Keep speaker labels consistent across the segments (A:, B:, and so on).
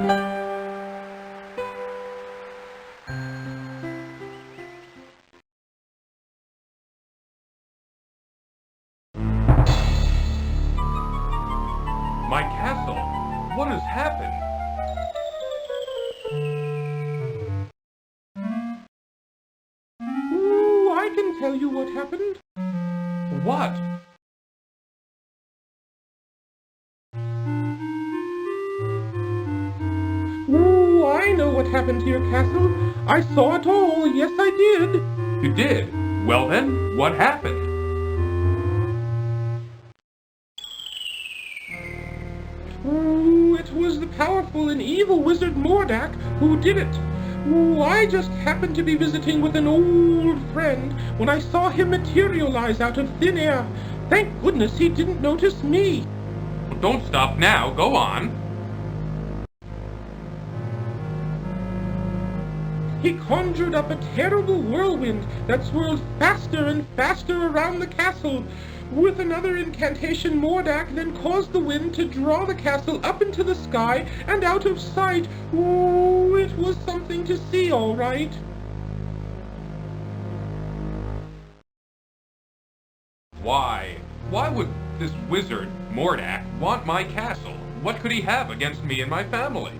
A: My castle? What has happened?
B: Ooh, I can tell you what happened.
A: What?
B: Ooh, I know what happened to your castle. I saw it all. Yes, I did.
A: You did? Well then, what happened?
B: Ooh, it was the powerful and evil wizard Mordak who did it. Ooh, I just happened to be visiting with an old friend when I saw him materialize out of thin air. Thank goodness he didn't notice me.
A: Don't stop now, go on.
B: He conjured up a terrible whirlwind that swirled faster and faster around the castle. With another incantation, Mordak then caused the wind to draw the castle up into the sky and out of sight. Ooh, it was something to see, all right.
A: Why? Why would this wizard, Mordak, want my castle? What could he have against me and my family?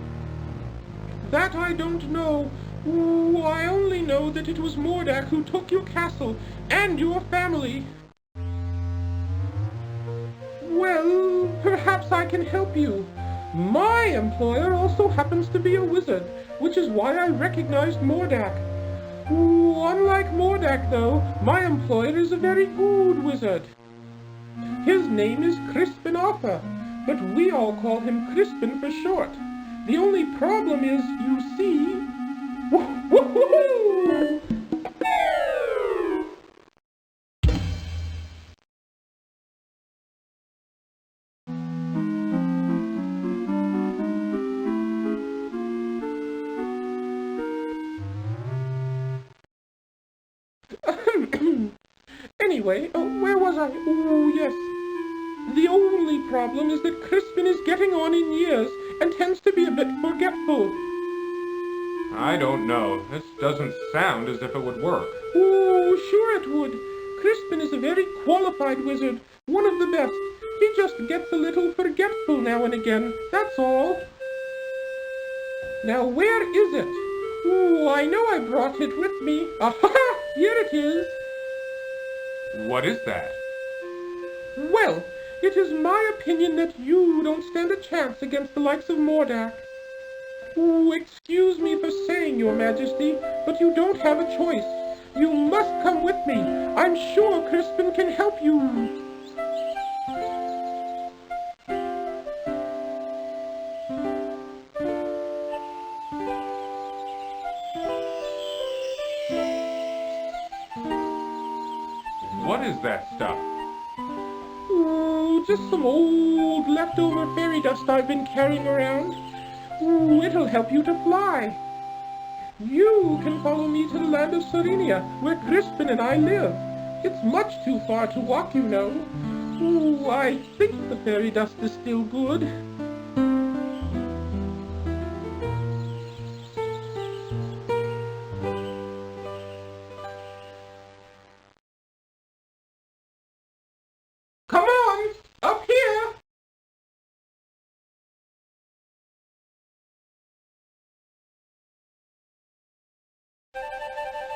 B: That I don't know. Ooh, I only know that it was Mordak who took your castle and your family. Well, perhaps I can help you. My employer also happens to be a wizard, which is why I recognized Mordak. Ooh, unlike Mordak, though, my employer is a very good wizard. His name is Crispin Arthur, but we all call him Crispin for short. The only problem is, you see... Woo-hoo-hoo! Anyway, where was I? Oh, yes. The only problem is that Crispin is getting on in years and tends to be a bit forgetful.
A: I don't know. This doesn't sound as if it would work.
B: Oh, sure it would. Crispin is a very qualified wizard, one of the best. He just gets a little forgetful now and again, that's all. Now, where is it? Oh, I know I brought it with me. Aha! Here it is.
A: What is that?
B: Well, it is my opinion that you don't stand a chance against the likes of Mordak. Oh, excuse me for saying, Your Majesty, but you don't have a choice. You must come with me. I'm sure Crispin can help you.
A: What is that stuff?
B: Oh, just some old leftover fairy dust I've been carrying around. Oh, it'll help you to fly. You can follow me to the land of Serenia, where Crispin and I live. It's much too far to walk, you know. Oh, I think the fairy dust is still good. Come on, up here!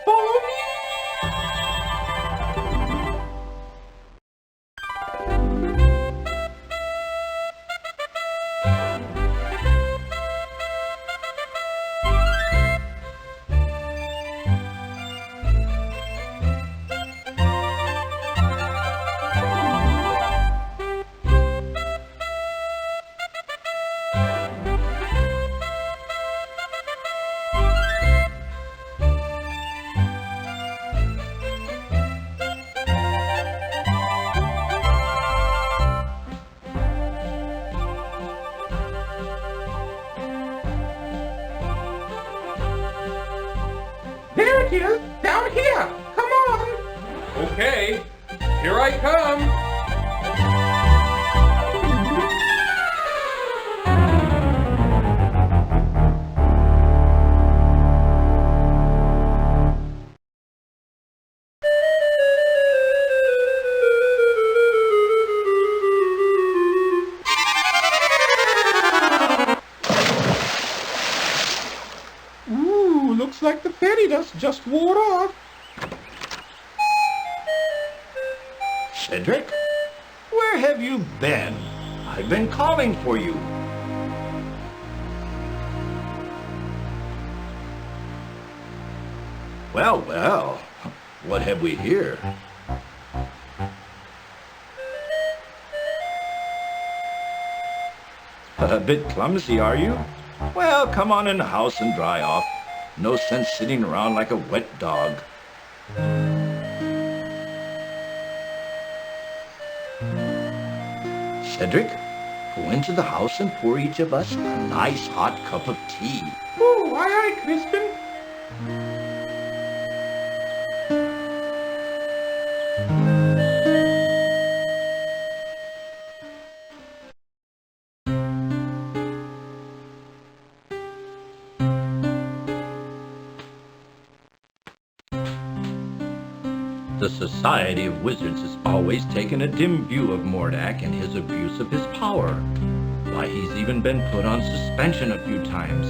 B: Follow me! There it is, down here. Come on.
A: Okay, here I come.
B: Looks like the fairy dust just wore off.
C: Cedric? Where have you been? I've been calling for you. Well, well, what have we here? A bit clumsy, are you? Well, come on in the house and dry off. No sense sitting around like a wet dog. Cedric, go into the house and pour each of us a nice hot cup of tea.
B: Oh, aye, aye, Crispin.
C: The Society of Wizards has always taken a dim view of Mordak and his abuse of his power. Why, he's even been put on suspension a few times.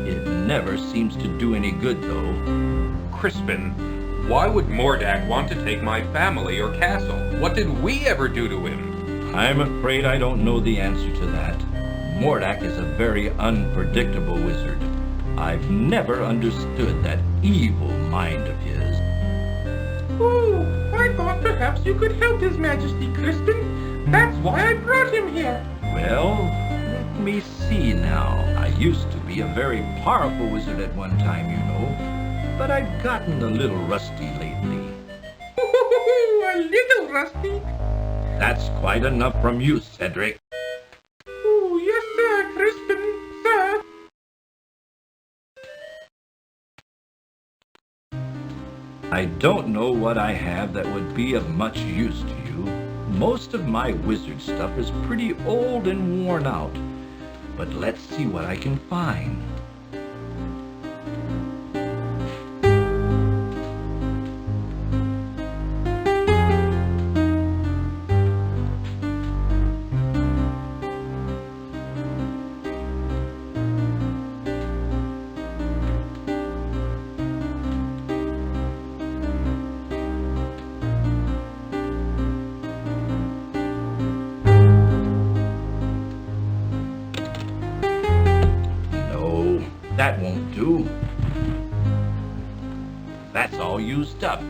C: It never seems to do any good, though.
A: Crispin, why would Mordak want to take my family or castle? What did we ever do to him?
C: I'm afraid I don't know the answer to that. Mordak is a very unpredictable wizard. I've never understood that evil mind of his.
B: Oh, I thought perhaps you could help His Majesty, Crispin. That's why I brought him here.
C: Well, let me see now. I used to be a very powerful wizard at one time, you know, but I've gotten a little rusty lately.
B: A little rusty?
C: That's quite enough from you, Cedric.
B: Oh, yes, sir, Crispin, sir.
C: I don't know what I have that would be of much use to you. Most of my wizard stuff is pretty old and worn out. But let's see what I can find. That won't do. That's all used up.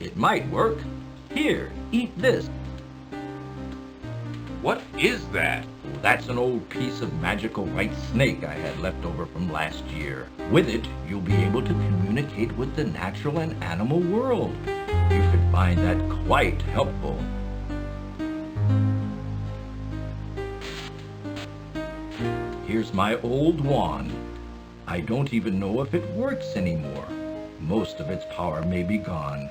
C: It might work. Here, eat this.
A: What is that?
C: That's an old piece of magical white snake I had left over from last year. With it, you'll be able to communicate with the natural and animal world. You should find that quite helpful. Here's my old wand. I don't even know if it works anymore. Most of its power may be gone.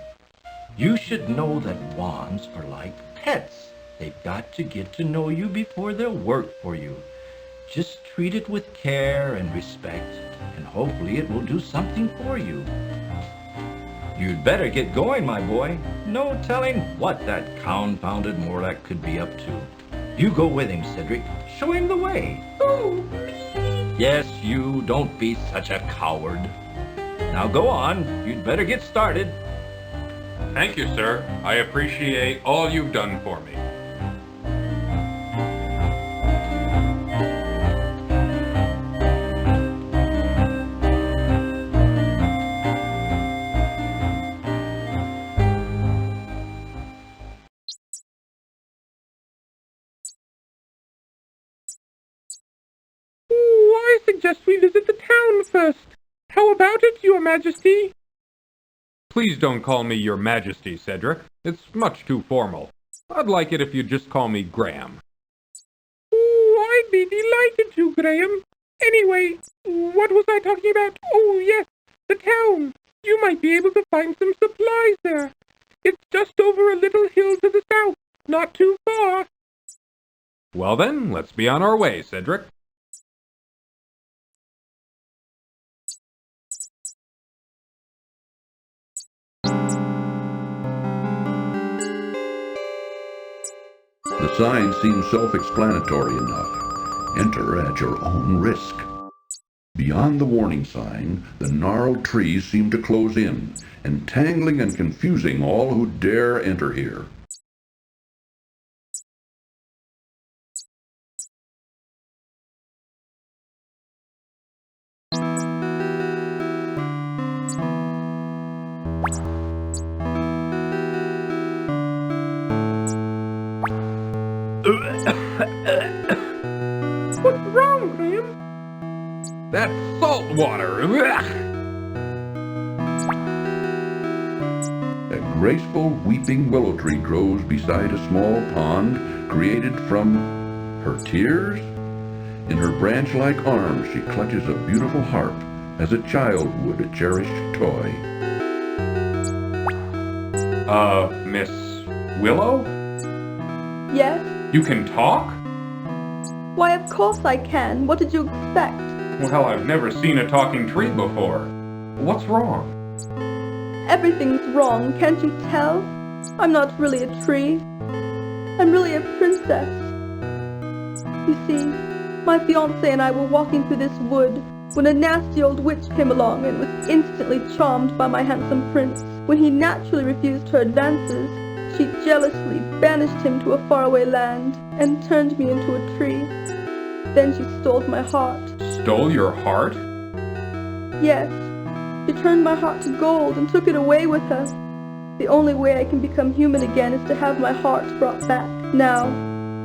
C: You should know that wands are like pets. They've got to get to know you before they'll work for you. Just treat it with care and respect, and hopefully it will do something for you. You'd better get going, my boy. No telling what that confounded Mordak could be up to. You go with him, Cedric. Show him the way.
B: Oh, me?
C: Yes, you. Don't be such a coward. Now go on. You'd better get started.
A: Thank you, sir. I appreciate all you've done for me.
B: I suggest we visit the town first. How about it, Your Majesty?
A: Please don't call me Your Majesty, Cedric. It's much too formal. I'd like it if you'd just call me Graham.
B: Oh, I'd be delighted to, Graham. Anyway, what was I talking about? Oh, yes, the town. You might be able to find some supplies there. It's just over a little hill to the south, not too far.
A: Well then, let's be on our way, Cedric.
D: The sign seems self-explanatory enough. Enter at your own risk. Beyond the warning sign, the gnarled trees seem to close in, entangling and confusing all who dare enter here.
B: What's wrong, Graham?
A: That's salt water.
D: A graceful weeping willow tree grows beside a small pond created from her tears. In her branch-like arms she clutches a beautiful harp as a child would a cherished toy.
A: Miss Willow?
E: Yes?
A: You can talk?
E: Why, of course I can. What did you expect?
A: Well, I've never seen a talking tree before. What's wrong?
E: Everything's wrong, can't you tell? I'm not really a tree. I'm really a princess. You see, my fiancé and I were walking through this wood when a nasty old witch came along and was instantly charmed by my handsome prince. When he naturally refused her advances, she jealously banished him to a faraway land and turned me into a tree. Then she stole my heart.
A: Stole your heart?
E: Yes, she turned my heart to gold and took it away with her. The only way I can become human again is to have my heart brought back. Now,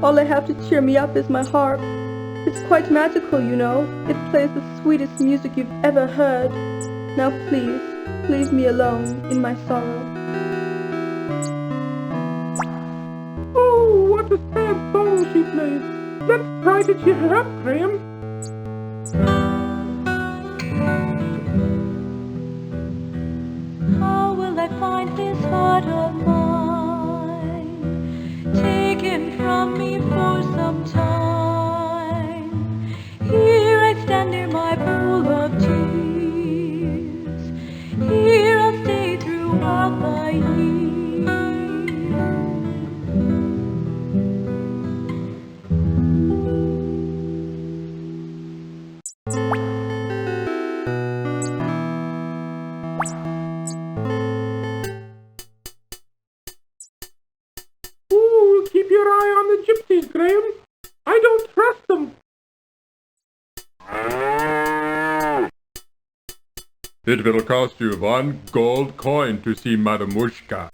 E: all I have to cheer me up is my harp. It's quite magical, you know. It plays the sweetest music you've ever heard. Now please, leave me alone in my sorrow.
B: Oh, what a sad song she plays. Let's try to cheer her up, Graham.
F: How will I find this heart of mine, taken from me for some time? Here I stand near my pool of tears, here I'll stay throughout my years.
B: Ooh, keep your eye on the gypsies, Graham. I don't trust them.
A: It will cost you 1 gold coin to see Madamushka.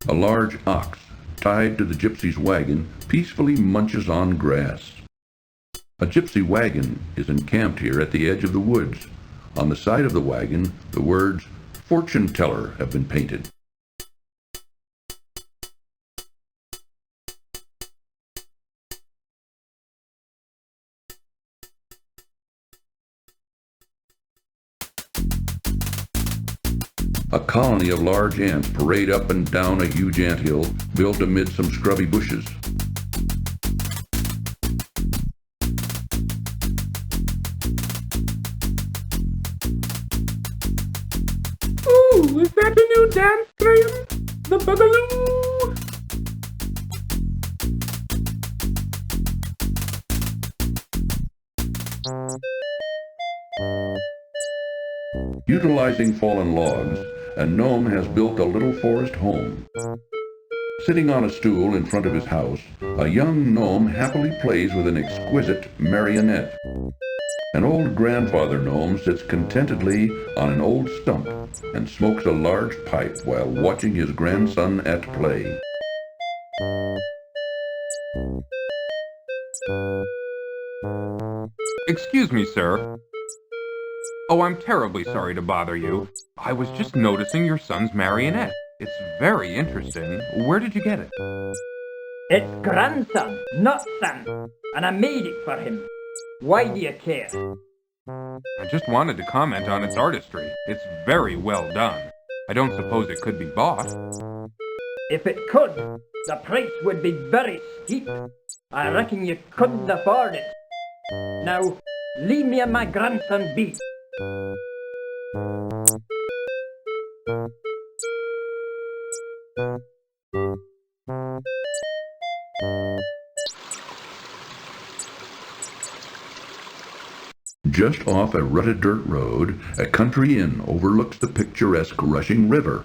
D: A large ox, tied to the gypsy's wagon, peacefully munches on grass. A gypsy wagon is encamped here at the edge of the woods. On the side of the wagon, the words "Fortune Teller" have been painted. A colony of large ants parade up and down a huge anthill built amid some scrubby bushes.
B: Ooh, is that a new dance, Graham? The Boogaloo?
D: Utilizing fallen logs, a gnome has built a little forest home. Sitting on a stool in front of his house, a young gnome happily plays with an exquisite marionette. An old grandfather gnome sits contentedly on an old stump and smokes a large pipe while watching his grandson at play.
A: Excuse me, sir. Oh, I'm terribly sorry to bother you. I was just noticing your son's marionette. It's very interesting. Where did you get it?
G: It's grandson, not son, and I made it for him. Why do you care?
A: I just wanted to comment on its artistry. It's very well done. I don't suppose it could be bought.
G: If it could, the price would be very steep. I reckon you couldn't afford it. Now, leave me and my grandson be.
D: Just off a rutted dirt road, a country inn overlooks the picturesque rushing river.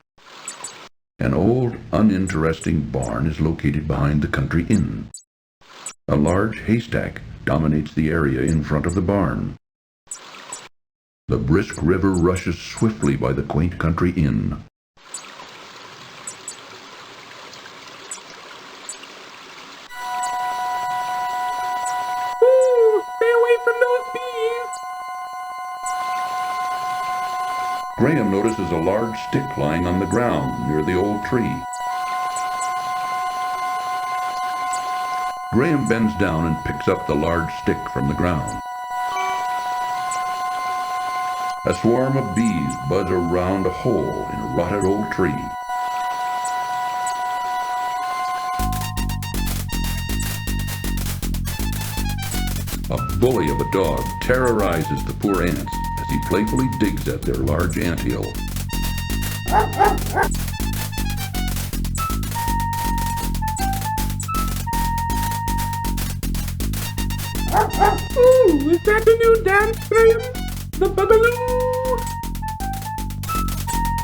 D: An old, uninteresting barn is located behind the country inn. A large haystack dominates the area in front of the barn. The brisk river rushes swiftly by the quaint country inn.
B: Ooh, stay away from those bees!
D: Graham notices a large stick lying on the ground near the old tree. Graham bends down and picks up the large stick from the ground. A swarm of bees buzz around a hole in a rotted old tree. A bully of a dog terrorizes the poor ants as he playfully digs at their large anthill.
B: Ooh, is that the new dance, Graham? The Bugaloo!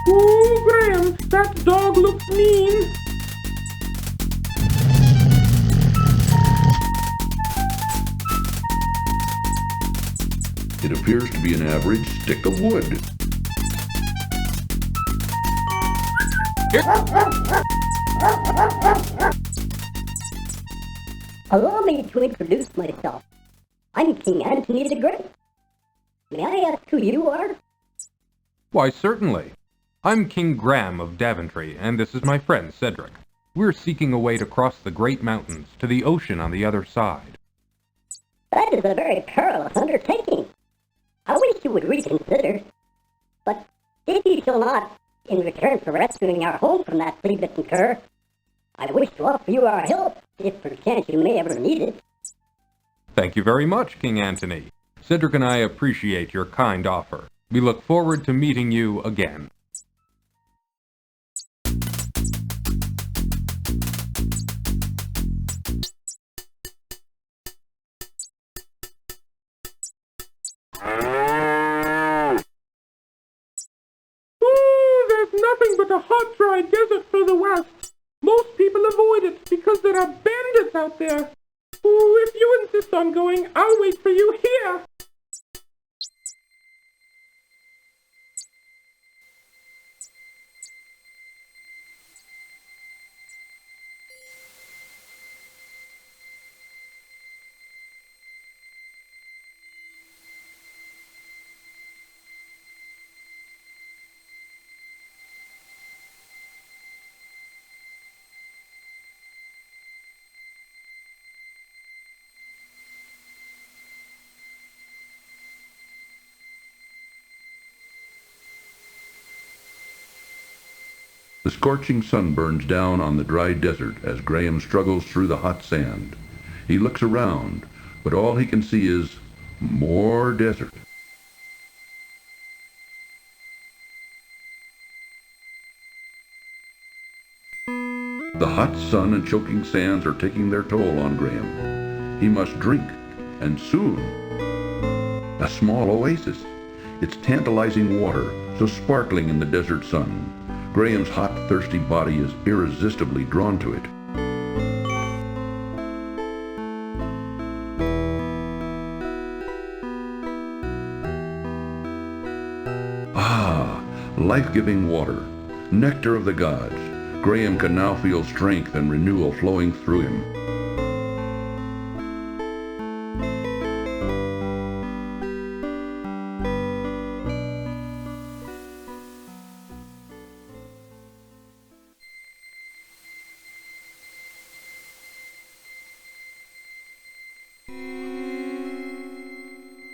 B: Ooh, Graham, that dog looks mean.
D: It appears to be an average stick of wood.
H: Allow me to introduce myself. I'm King Antony the Great. May I ask who you are?
A: Why, certainly. I'm King Graham of Daventry, and this is my friend Cedric. We're seeking a way to cross the great mountains to the ocean on the other side.
H: That is a very perilous undertaking. I wish you would reconsider. But if you shall not, in return for rescuing our home from that flea-bitten cur, I wish to offer you our help, if perchance you may ever need it.
A: Thank you very much, King Antony. Cedric and I appreciate your kind offer. We look forward to meeting you again.
B: Ooh, there's nothing but a hot, dry desert for the West. Most people avoid it because there are bandits out there. Ooh, if you insist on going, I'll wait for you here.
D: The scorching sun burns down on the dry desert as Graham struggles through the hot sand. He looks around, but all he can see is more desert. The hot sun and choking sands are taking their toll on Graham. He must drink, and soon. A small oasis. Its tantalizing water, so sparkling in the desert sun. Graham's hot, thirsty body is irresistibly drawn to it. Ah, life-giving water, nectar of the gods. Graham can now feel strength and renewal flowing through him.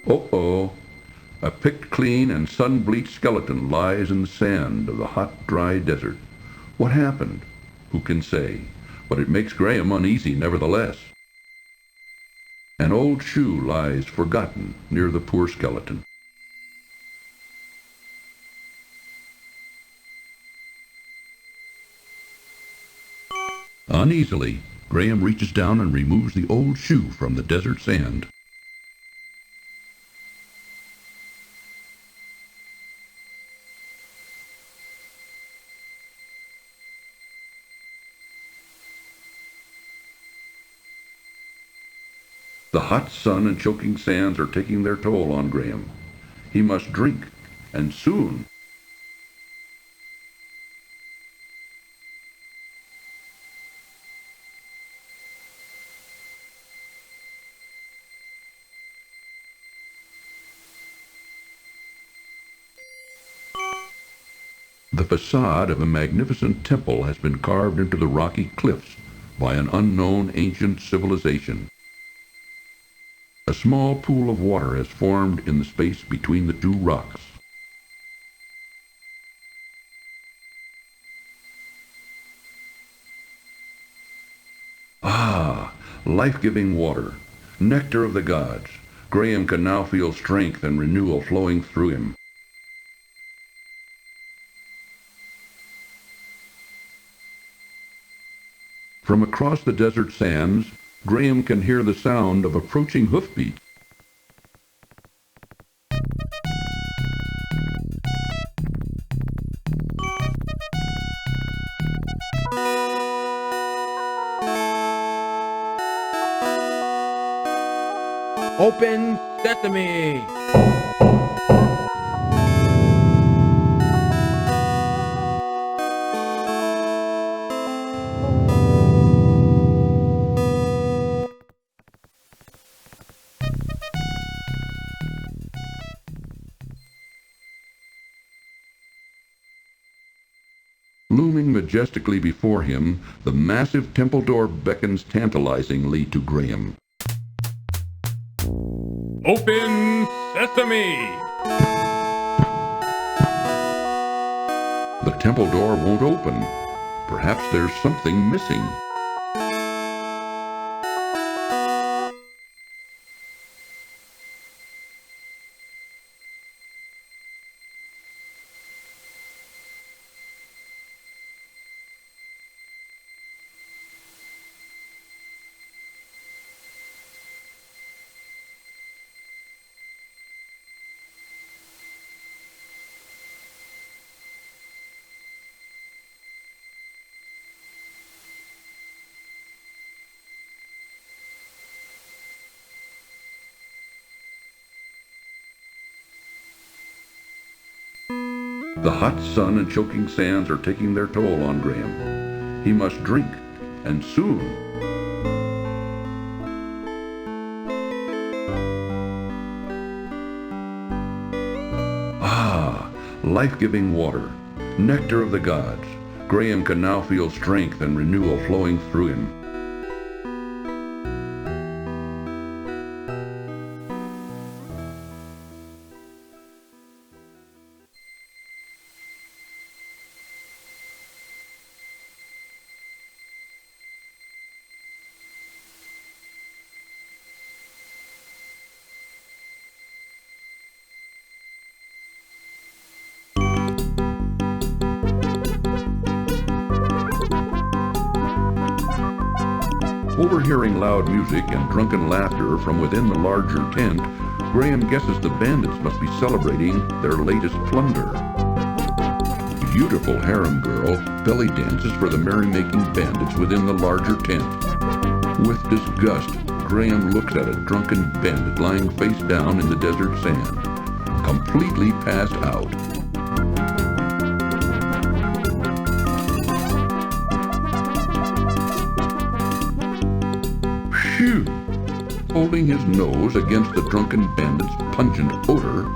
D: Uh-oh. A picked clean and sun-bleached skeleton lies in the sand of the hot, dry desert. What happened? Who can say? But it makes Graham uneasy nevertheless. An old shoe lies forgotten near the poor skeleton. Uneasily, Graham reaches down and removes the old shoe from the desert sand. The hot sun and choking sands are taking their toll on Graham. He must drink, and soon. The facade of a magnificent temple has been carved into the rocky cliffs by an unknown ancient civilization. A small pool of water has formed in the space between the two rocks. Ah, life-giving water, nectar of the gods. Graham can now feel strength and renewal flowing through him. From across the desert sands, Graham can hear the sound of approaching hoofbeats.
I: Open sesame!
D: Looming majestically before him, the massive temple door beckons tantalizingly to Graham.
A: Open sesame!
D: The temple door won't open. Perhaps there's something missing. The hot sun and choking sands are taking their toll on Graham. He must drink, and soon. Ah, life-giving water, nectar of the gods. Graham can now feel strength and renewal flowing through him. Overhearing loud music and drunken laughter from within the larger tent, Graham guesses the bandits must be celebrating their latest plunder. A beautiful harem girl belly dances for the merrymaking bandits within the larger tent. With disgust, Graham looks at a drunken bandit lying face down in the desert sand, completely passed out. Phew! Holding his nose against the drunken bandit's pungent odor,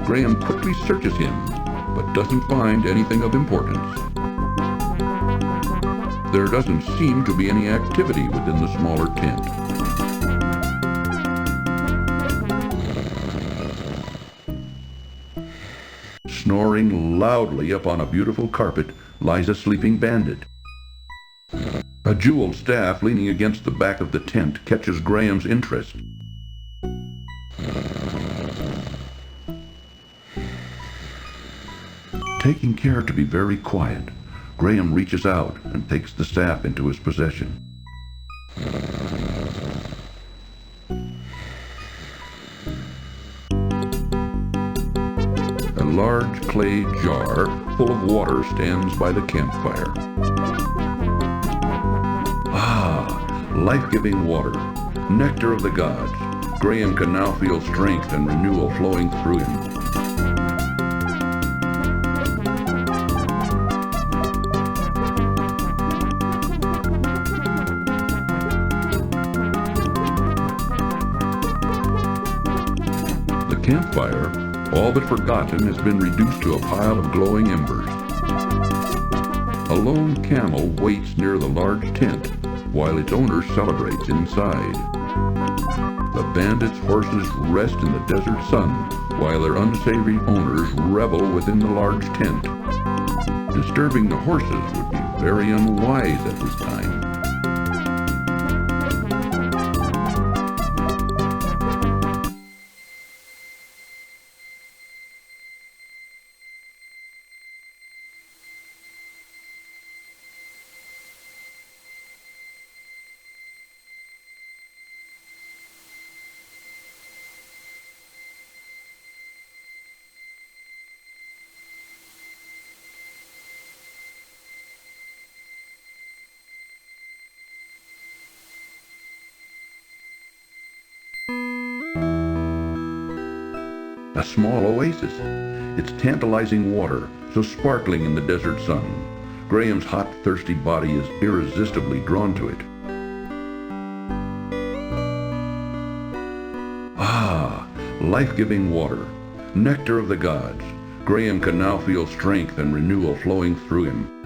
D: Graham quickly searches him, but doesn't find anything of importance. There doesn't seem to be any activity within the smaller tent. Snoring loudly upon a beautiful carpet lies a sleeping bandit. A jeweled staff leaning against the back of the tent catches Graham's interest. Taking care to be very quiet, Graham reaches out and takes the staff into his possession. A large clay jar full of water stands by the campfire. Ah, life-giving water, nectar of the gods. Graham can now feel strength and renewal flowing through him. The campfire, all but forgotten, has been reduced to a pile of glowing embers. A lone camel waits near the large tent while its owner celebrates inside. The bandits' horses rest in the desert sun while their unsavory owners revel within the large tent. Disturbing the horses would be very unwise at this time. A small oasis. Its tantalizing water, so sparkling in the desert sun. Graham's hot, thirsty body is irresistibly drawn to it. Ah, life-giving water, nectar of the gods. Graham can now feel strength and renewal flowing through him.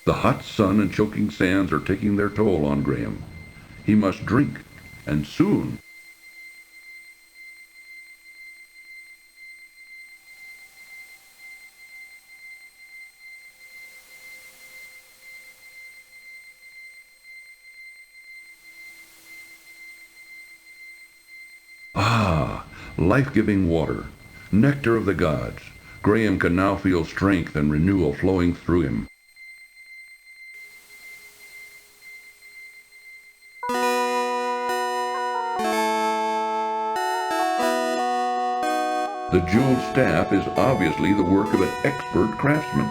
D: The hot sun and choking sands are taking their toll on Graham. He must drink, and soon. Ah, life-giving water, nectar of the gods. Graham can now feel strength and renewal flowing through him. The jeweled staff is obviously the work of an expert craftsman.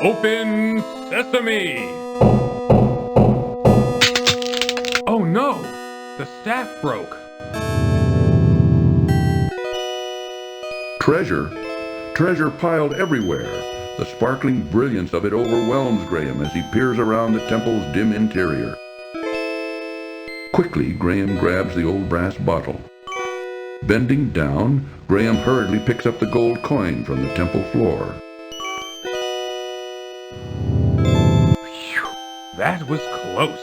A: Open sesame! Oh no! The staff broke!
D: Treasure? Treasure piled everywhere. The sparkling brilliance of it overwhelms Graham as he peers around the temple's dim interior. Quickly, Graham grabs the old brass bottle. Bending down, Graham hurriedly picks up the gold coin from the temple floor.
A: Phew, that was close.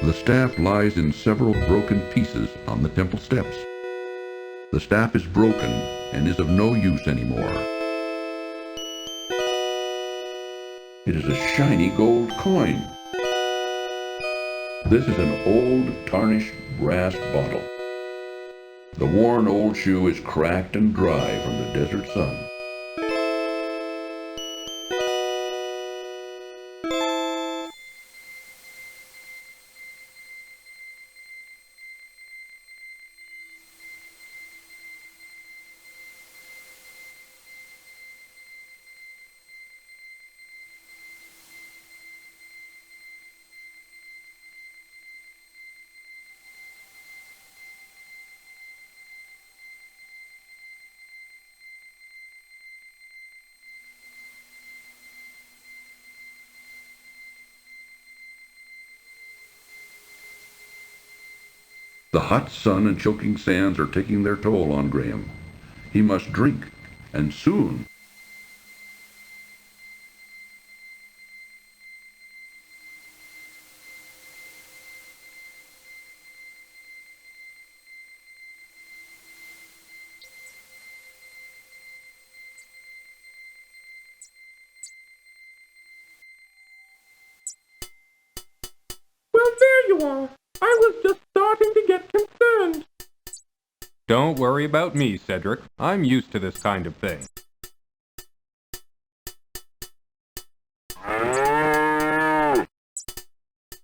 D: The staff lies in several broken pieces on the temple steps. The staff is broken and is of no use anymore. It is a shiny gold coin. This is an old, tarnished brass bottle. The worn old shoe is cracked and dry from the desert sun. The hot sun and choking sands are taking their toll on Graham. He must drink, and soon.
B: you are. I was just starting to get concerned.
A: Don't worry about me, Cedric. I'm used to this kind of thing.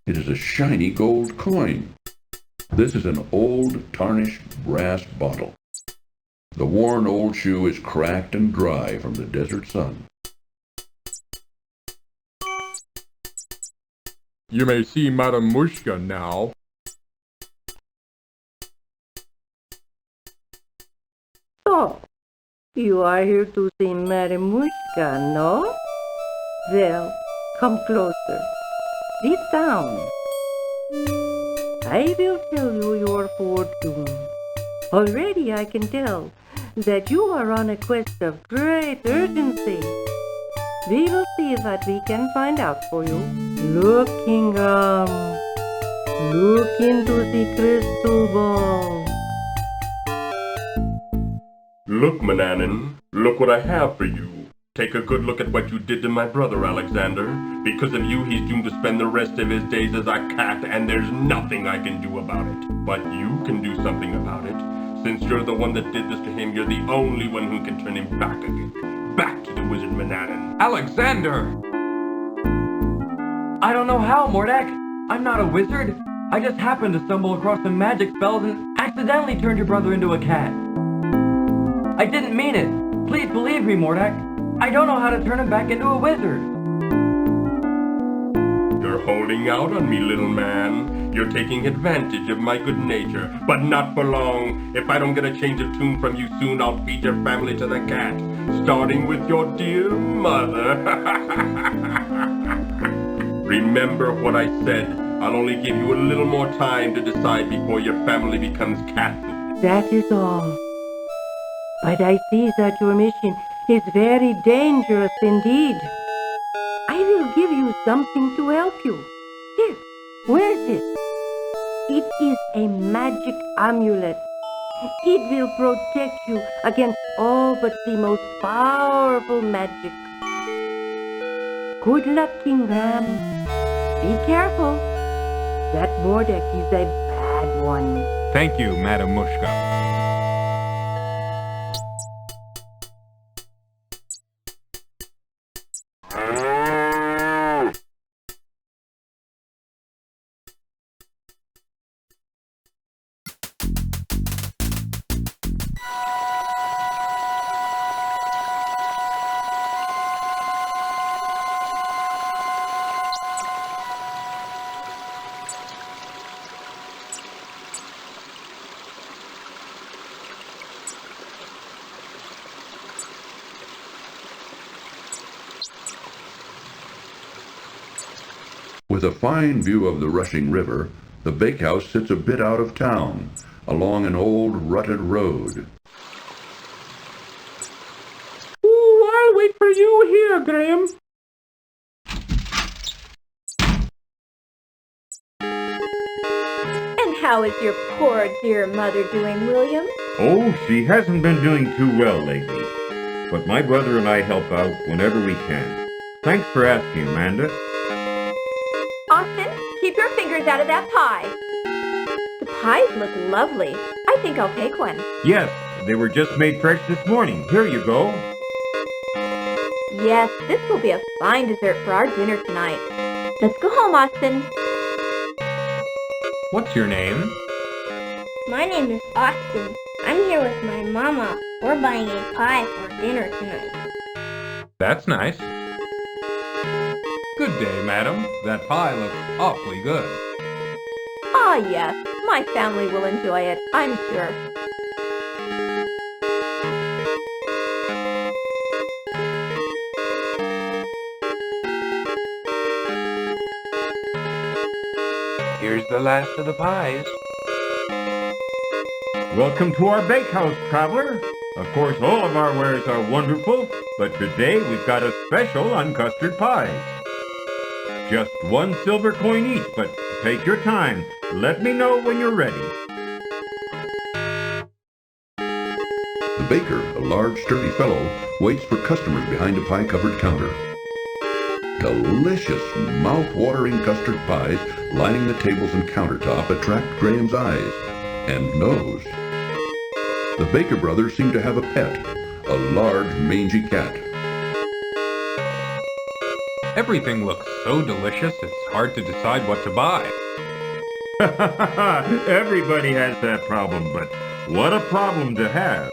D: It is a shiny gold coin. This is an old, tarnished brass bottle. The worn old shoe is cracked and dry from the desert sun.
I: You may see Madame Mushka now.
J: So, you are here to see Madame Mushka, no? Well, come closer. Sit down. I will tell you your fortune. Already I can tell that you are on a quest of great urgency. We will see what we can find out for you. Look, Ingram. Look into the crystal ball.
K: Look, Manannan, look what I have for you. Take a good look at what you did to my brother, Alexander. Because of you, he's doomed to spend the rest of his days as a cat, and there's nothing I can do about it. But you can do something about it. Since you're the one that did this to him, you're the only one who can turn him back again. Back to the wizard Manannan.
A: Alexander!
L: I don't know how, Mordak. I'm not a wizard. I just happened to stumble across some magic spells and accidentally turned your brother into a cat. I didn't mean it. Please believe me, Mordak. I don't know how to turn him back into a wizard.
K: You're holding out on me, little man. You're taking advantage of my good nature, but not for long. If I don't get a change of tune from you soon, I'll feed your family to the cat, starting with your dear mother. Remember what I said. I'll only give you a little more time to decide before your family becomes cat food.
J: That is all. But I see that your mission is very dangerous indeed. I will give you something to help you. Here, wear this. It is a magic amulet. It will protect you against all but the most powerful magic. Good luck, Ingram. Be careful. That Mordak is a bad one.
A: Thank you, Madame Mushka.
D: With a fine view of the rushing river, the bakehouse sits a bit out of town, along an old rutted road.
B: Ooh, I'll wait for you here, Graham.
F: And how is your poor dear mother doing, William?
M: Oh, she hasn't been doing too well lately. But my brother and I help out whenever we can. Thanks for asking, Amanda.
F: Austin, keep your fingers out of that pie. The pies look lovely. I think I'll take one.
M: Yes, they were just made fresh this morning. Here you go.
F: Yes, this will be a fine dessert for our dinner tonight. Let's go home, Austin.
A: What's your name?
N: My name is Austin. I'm here with my mama. We're buying a pie for dinner tonight.
A: That's nice. Good day, madam. That pie looks awfully good.
F: Ah, yes. My family will enjoy it, I'm sure.
I: Here's the last of the pies.
M: Welcome to our bakehouse, traveler. Of course, all of our wares are wonderful, but today we've got a special on custard pies. Just 1 silver coin each, but take your time. Let me know when you're ready.
D: The baker, a large, sturdy fellow, waits for customers behind a pie-covered counter. Delicious, mouth-watering custard pies lining the tables and countertop attract Graham's eyes and nose. The Baker brothers seem to have a pet, a large mangy cat.
A: Everything looks so delicious, it's hard to decide what to buy.
M: Everybody has that problem, but what a problem to have.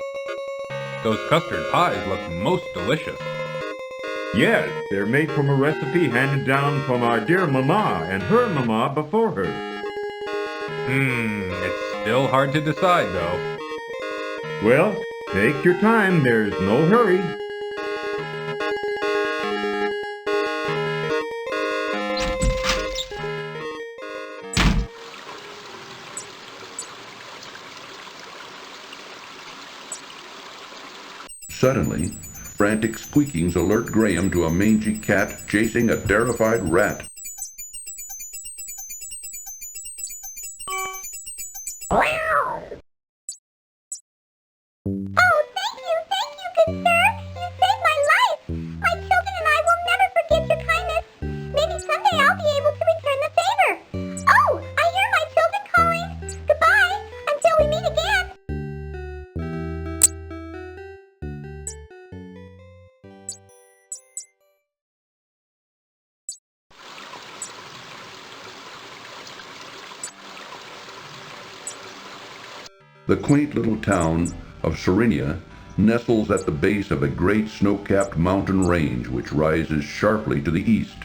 A: Those custard pies look most delicious.
M: Yes, they're made from a recipe handed down from our dear Mama and her Mama before her.
A: It's still hard to decide though.
M: Well, take your time, there's no hurry.
D: Suddenly, frantic squeakings alert Graham to a mangy cat chasing a terrified rat.
N: Oh, thank you, good sir. You saved my life. My children and I will never forget your kindness. Maybe someday I'll be able to return the favor. Oh, I hear my children calling. Goodbye, until we meet again.
D: The quaint little town of Serenia nestles at the base of a great snow-capped mountain range which rises sharply to the east.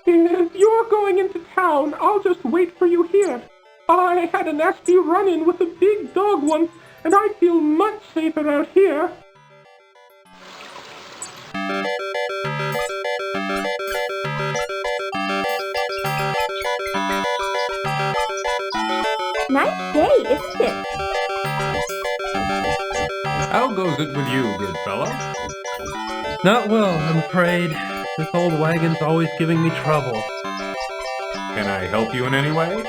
B: If you're going into town, I'll just wait for you here. I had a nasty run-in with a big dog once, and I feel much safer out here.
N: Nice day, isn't it?
A: How goes it with you, good fellow?
O: Not well, I'm afraid. This old wagon's always giving me trouble.
A: Can I help you in any way?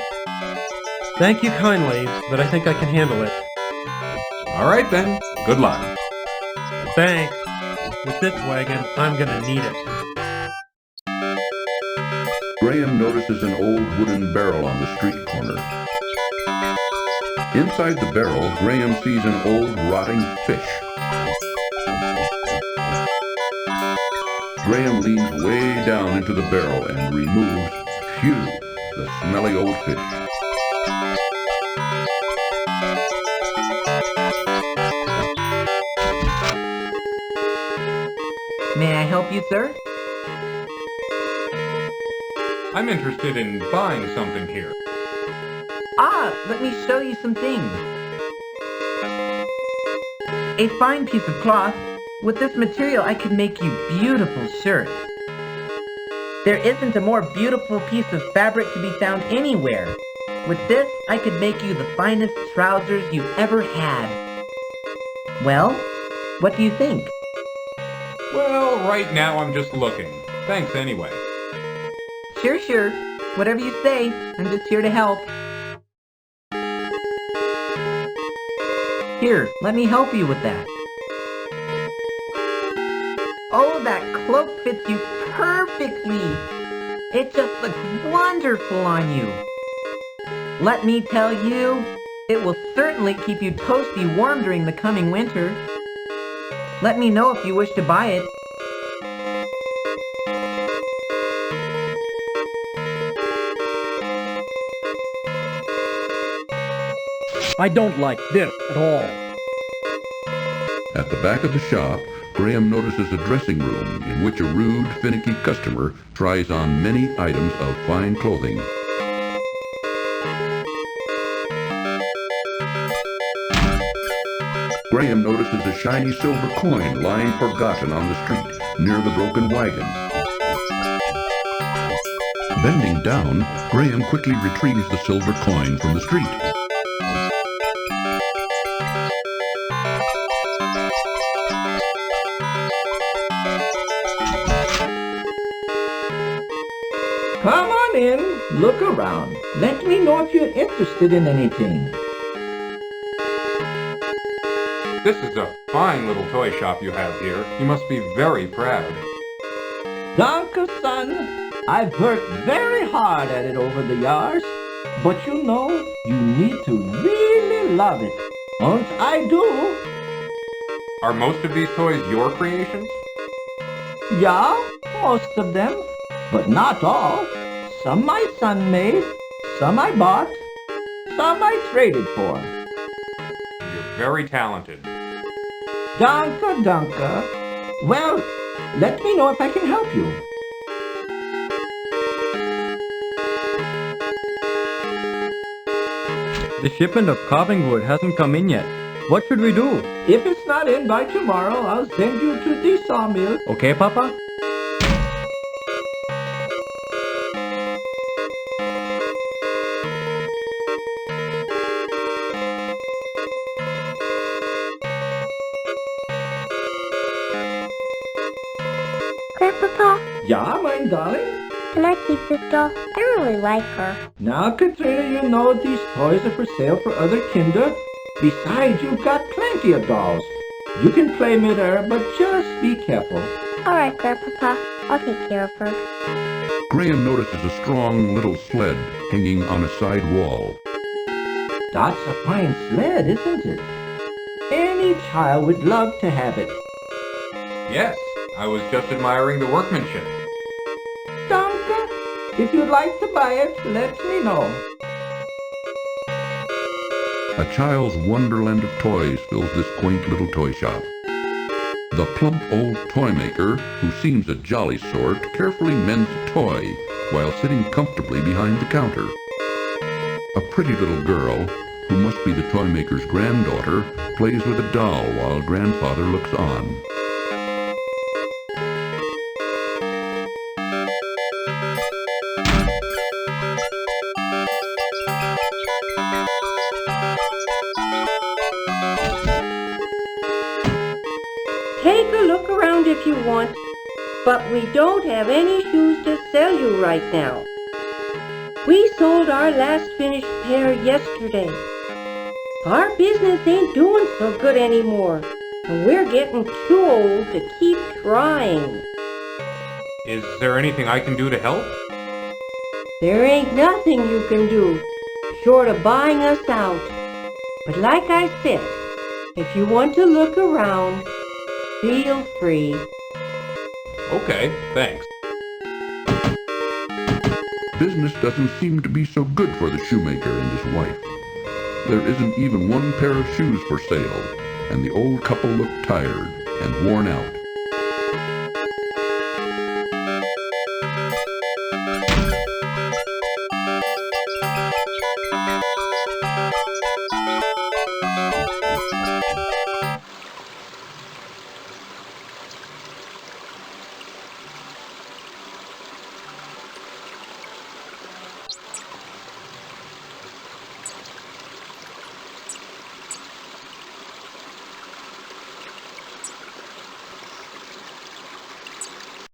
O: Thank you kindly, but I think I can handle it.
A: All right then. Good luck.
O: Thanks. With this wagon, I'm gonna need it.
D: Graham notices an old wooden barrel on the street corner. Inside the barrel, Graham sees an old rotting fish. Graham leans way down into the barrel and removes, the smelly old fish.
L: May I help you, sir?
A: I'm interested in buying something here.
L: Let me show you some things. A fine piece of cloth. With this material, I could make you beautiful shirts. There isn't a more beautiful piece of fabric to be found anywhere. With this, I could make you the finest trousers you've ever had. Well, what do you think?
A: Well, right now I'm just looking. Thanks anyway.
L: Sure. Whatever you say, I'm just here to help. Here, let me help you with that. Oh, that cloak fits you perfectly. It just looks wonderful on you. Let me tell you, it will certainly keep you toasty warm during the coming winter. Let me know if you wish to buy it.
G: I don't like this at all.
D: At the back of the shop, Graham notices a dressing room in which a rude, finicky customer tries on many items of fine clothing. Graham notices a shiny silver coin lying forgotten on the street near the broken wagon. Bending down, Graham quickly retrieves the silver coin from the street.
G: Come on in, look around. Let me know if you're interested in anything.
A: This is a fine little toy shop you have here. You must be very proud.
C: Danke, son. I've worked very hard at it over the years. But you know, you need to really love it. And I do.
A: Are most of these toys your creations?
C: Yeah, most of them. But not all. Some my son made, some I bought, some I traded for.
A: You're very talented.
C: Danke, danke. Well, let me know if I can help you.
L: The shipment of carving wood hasn't come in yet. What should we do?
C: If it's not in by tomorrow, I'll send you to the sawmill.
L: Okay, Papa?
N: Grandpapa,
C: Yeah, my darling?
N: can I keep this doll? I really like her.
C: Now, Katrina, you know these toys are for sale for other kinder. Besides, you've got plenty of dolls. You can play with her, but just be careful.
N: Alright, Grandpapa, I'll take care of her.
D: Graham notices a strong little sled hanging on a side wall.
C: That's a fine sled, isn't it? Any child would love to have it.
A: Yes, I was just admiring the workmanship.
C: Danke. If you'd like to buy it, let me know.
D: A child's wonderland of toys fills this quaint little toy shop. The plump old toy maker, who seems a jolly sort, carefully mends a toy while sitting comfortably behind the counter. A pretty little girl, who must be the toy maker's granddaughter, plays with a doll while grandfather looks on.
J: Take a look around if you want, but we don't have any shoes to sell you right now. We sold our last finished pair yesterday. Our business ain't doing so good anymore, and we're getting too old to keep trying.
A: Is there anything I can do to help?
J: There ain't nothing you can do, short of buying us out. But like I said, if you want to look around, feel free.
A: Okay, thanks.
D: Business doesn't seem to be so good for the shoemaker and his wife. There isn't even one pair of shoes for sale, and the old couple look tired and worn out.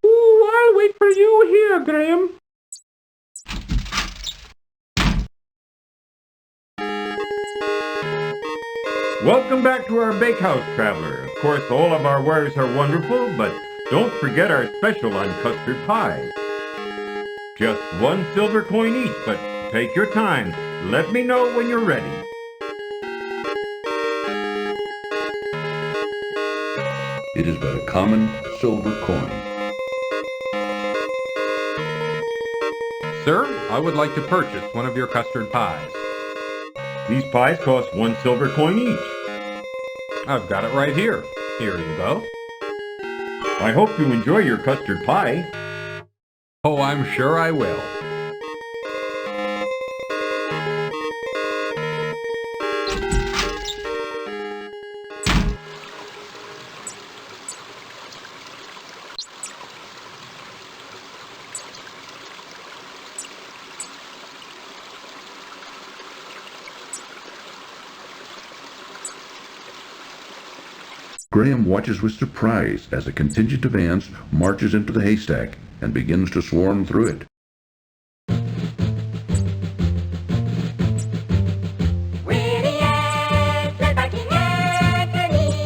B: Ooh, I'll wait for you here, Graham.
M: Welcome back to our bakehouse, traveler. Of course, all of our wares are wonderful, but don't forget our special on custard pies. Just 1 silver coin each, but take your time. Let me know when you're ready.
D: It is but a common silver coin.
A: Sir, I would like to purchase one of your custard pies.
M: These pies cost 1 silver coin each.
A: I've got it right here. Here you go.
M: I hope you enjoy your custard pie.
A: Oh, I'm sure I will.
D: Graham watches with surprise as a contingent of ants marches into the haystack and begins to swarm through it.
N: We're the ants, led by King Anthony.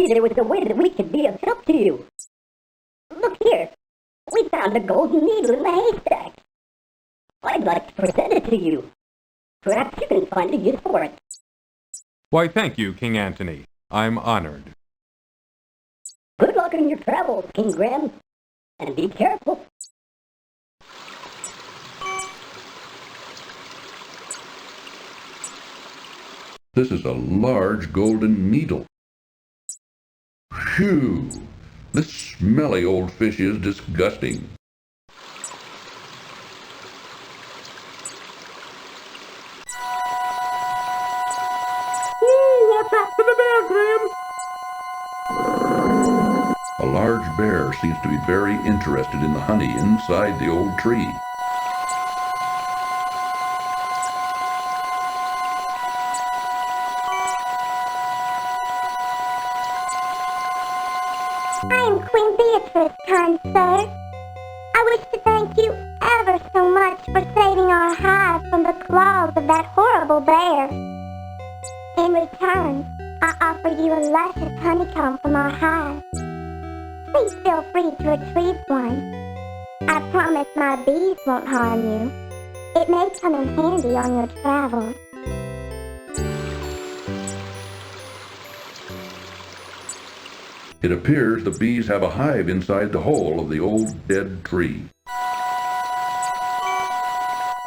H: maybe there was a way that we could be of help to you. Look here. We found a golden needle in the haystack. I'd like to present it to you. Perhaps you can find a use for it.
A: Why, thank you, King Antony. I'm honored.
H: Good luck in your travels, King Graham. And be careful.
D: This is a large golden needle. Phew! This smelly old fish is disgusting.
B: Watch out for the bear, Graham!
D: A large bear seems to be very interested in the honey inside the old tree.
N: I am Queen Beatrice, kind sir. I wish to thank you ever so much for saving our hive from the claws of that horrible bear. In return, I offer you a luscious honeycomb from our hive. Please feel free to retrieve one. I promise my bees won't harm you. It may come in handy on your travels.
D: It appears the bees have a hive inside the hole of the old dead tree.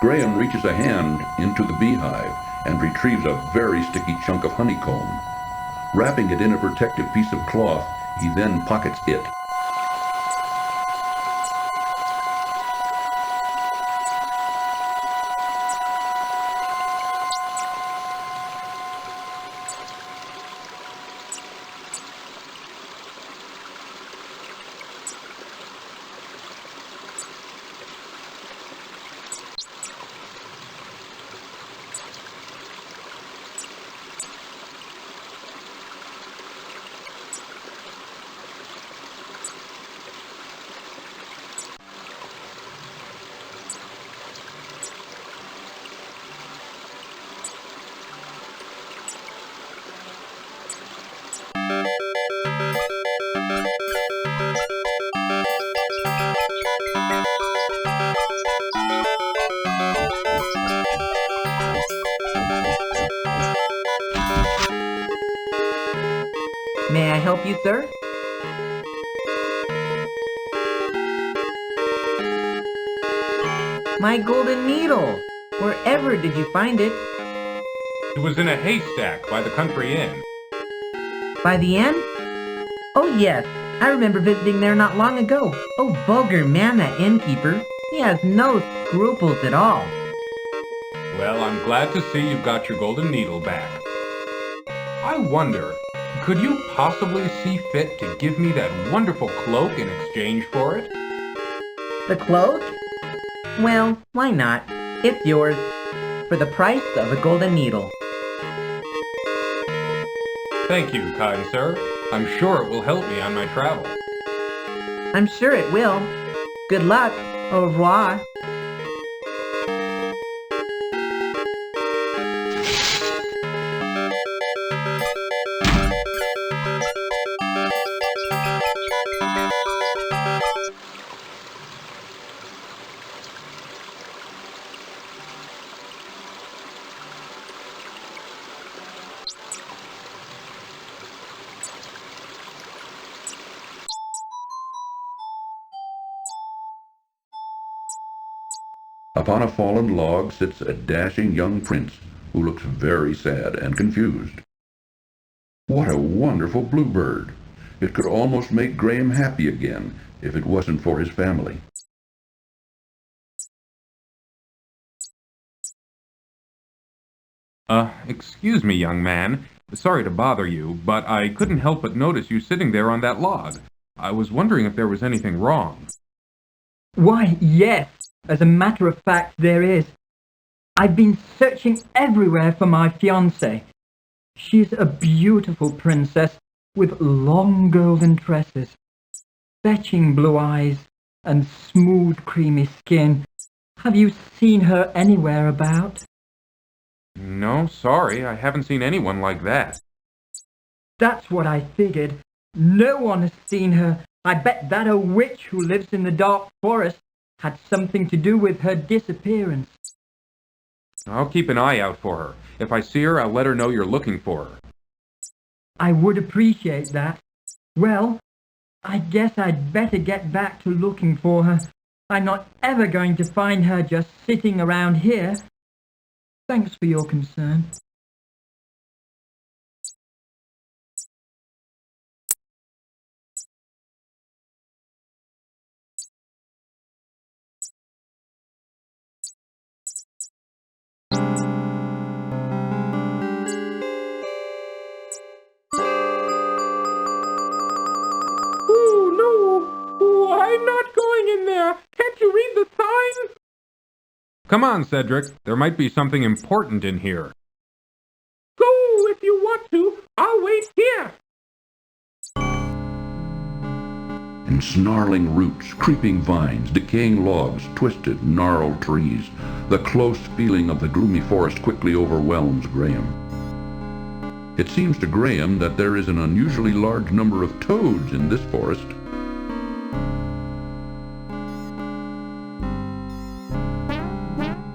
D: Graham reaches a hand into the beehive and retrieves a very sticky chunk of honeycomb. Wrapping it in a protective piece of cloth, he then pockets it.
L: May I help you, sir? My golden needle! Wherever did you find it?
A: It was in a haystack by the country inn.
L: By the inn? Oh yes, I remember visiting there not long ago. Oh, vulgar man, that innkeeper. He has no scruples at all.
A: Well, I'm glad to see you've got your golden needle back. I wonder, could you possibly see fit to give me that wonderful cloak in exchange for it?
L: The cloak? Well, why not? It's yours, for the price of a golden needle.
A: Thank you, kind sir. I'm sure it will help me on my travel.
L: I'm sure it will. Good luck. Au revoir.
D: Upon a fallen log sits a dashing young prince who looks very sad and confused. What a wonderful bluebird! It could almost make Graham happy again if it wasn't for his family.
A: Excuse me, young man. Sorry to bother you, but I couldn't help but notice you sitting there on that log. I was wondering if there was anything wrong.
G: Why, yes. As a matter of fact, there is. I've been searching everywhere for my fiancée. She's a beautiful princess with long golden tresses, fetching blue eyes, and smooth creamy skin. Have you seen her anywhere about?
A: No, sorry, I haven't seen anyone like that.
G: That's what I figured. No one has seen her. I bet that old witch who lives in the dark forest had something to do with her disappearance.
A: I'll keep an eye out for her. If I see her, I'll let her know you're looking for her.
G: I would appreciate that. Well, I guess I'd better get back to looking for her. I'm not ever going to find her just sitting around here. Thanks for your concern.
B: Oh, no. Oh, I'm not going in there. Can't you read the sign?
A: Come on, Cedric. There might be something important in here.
B: Go if you want to. I'll wait here.
D: And snarling roots, creeping vines, decaying logs, twisted, gnarled trees. The close feeling of the gloomy forest quickly overwhelms Graham. It seems to Graham that there is an unusually large number of toads in this forest.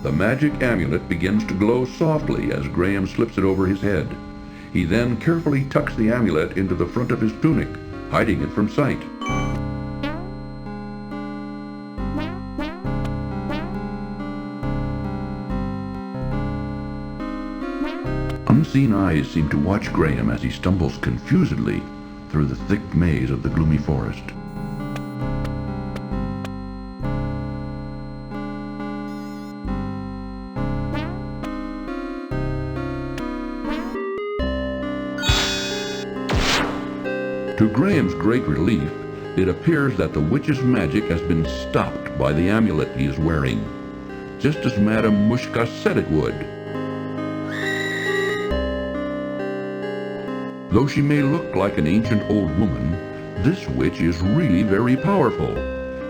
D: The magic amulet begins to glow softly as Graham slips it over his head. He then carefully tucks the amulet into the front of his tunic, hiding it from sight. Unseen eyes seem to watch Graham as he stumbles confusedly through the thick maze of the gloomy forest. To Graham's great relief, it appears that the witch's magic has been stopped by the amulet he is wearing, just as Madame Mushka said it would. Though she may look like an ancient old woman, this witch is really very powerful,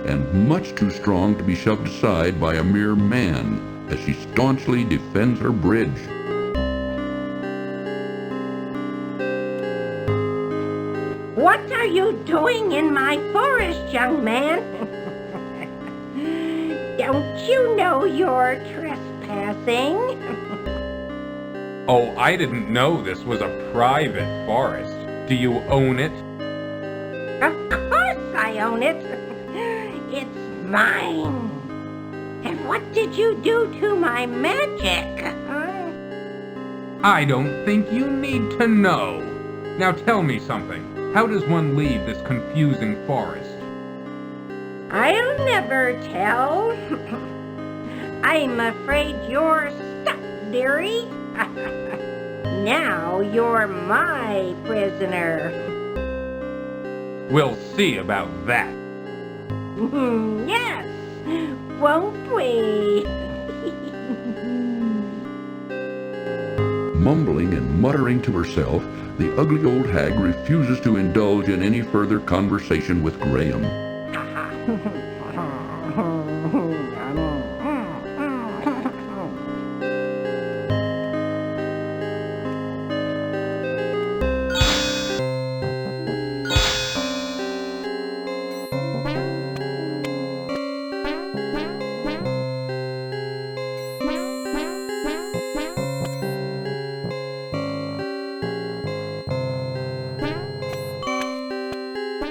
D: and much too strong to be shoved aside by a mere man as she staunchly defends her bridge.
J: What are you doing in my forest, young man? Don't you know you're trespassing?
A: Oh, I didn't know this was a private forest. Do you own it?
J: Of course I own it. It's mine. And what did you do to my magic?
A: I don't think you need to know. Now tell me something. How does one leave this confusing forest?
J: I'll never tell. I'm afraid you're stuck, dearie. Now you're my prisoner.
A: We'll see about that.
J: Yes, won't we?
D: Mumbling and muttering to herself, the ugly old hag refuses to indulge in any further conversation with Graham.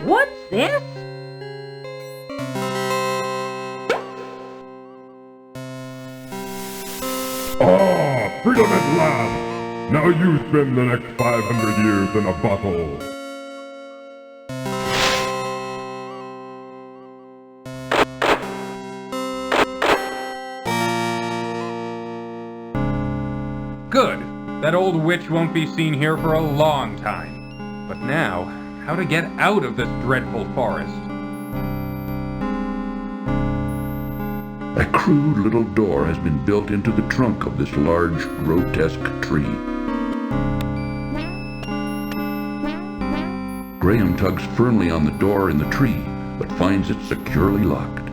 J: What's this?
K: Ah, freedom at last! Now you spend the next 500 years in a bottle.
A: Good. That old witch won't be seen here for a long time. But now, how to get out of this dreadful forest?
D: A crude little door has been built into the trunk of this large, grotesque tree. Graham tugs firmly on the door in the tree, but finds it securely locked.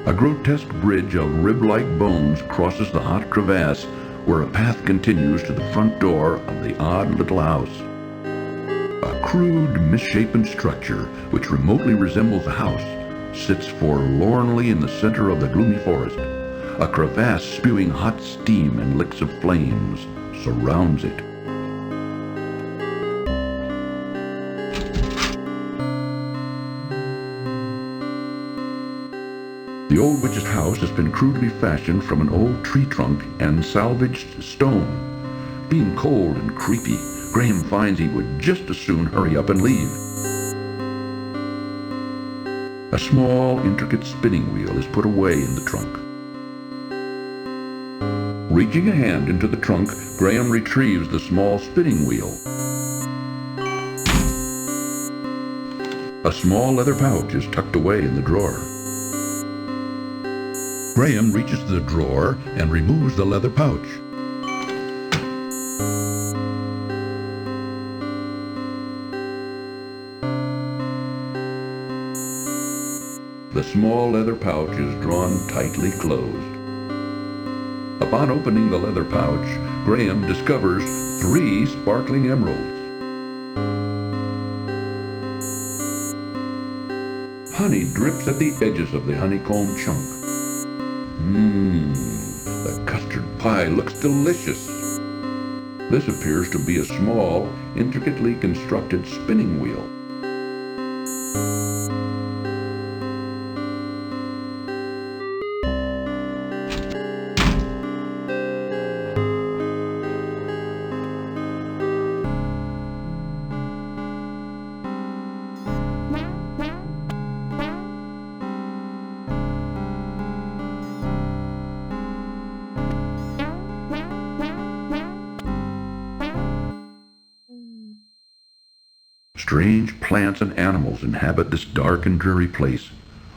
D: A grotesque bridge of rib-like bones crosses the hot crevasse where a path continues to the front door of the odd little house. A crude, misshapen structure, which remotely resembles a house, sits forlornly in the center of the gloomy forest. A crevasse spewing hot steam and licks of flames surrounds it. The old witch's house has been crudely fashioned from an old tree trunk and salvaged stone. Being cold and creepy, Graham finds he would just as soon hurry up and leave. A small, intricate spinning wheel is put away in the trunk. Reaching a hand into the trunk, Graham retrieves the small spinning wheel. A small leather pouch is tucked away in the drawer. Graham reaches the drawer and removes the leather pouch. The small leather pouch is drawn tightly closed. Upon opening the leather pouch, Graham discovers 3 sparkling emeralds. Honey drips at the edges of the honeycomb chunk. The custard pie looks delicious. This appears to be a small, intricately constructed spinning wheel. Strange plants and animals inhabit this dark and dreary place,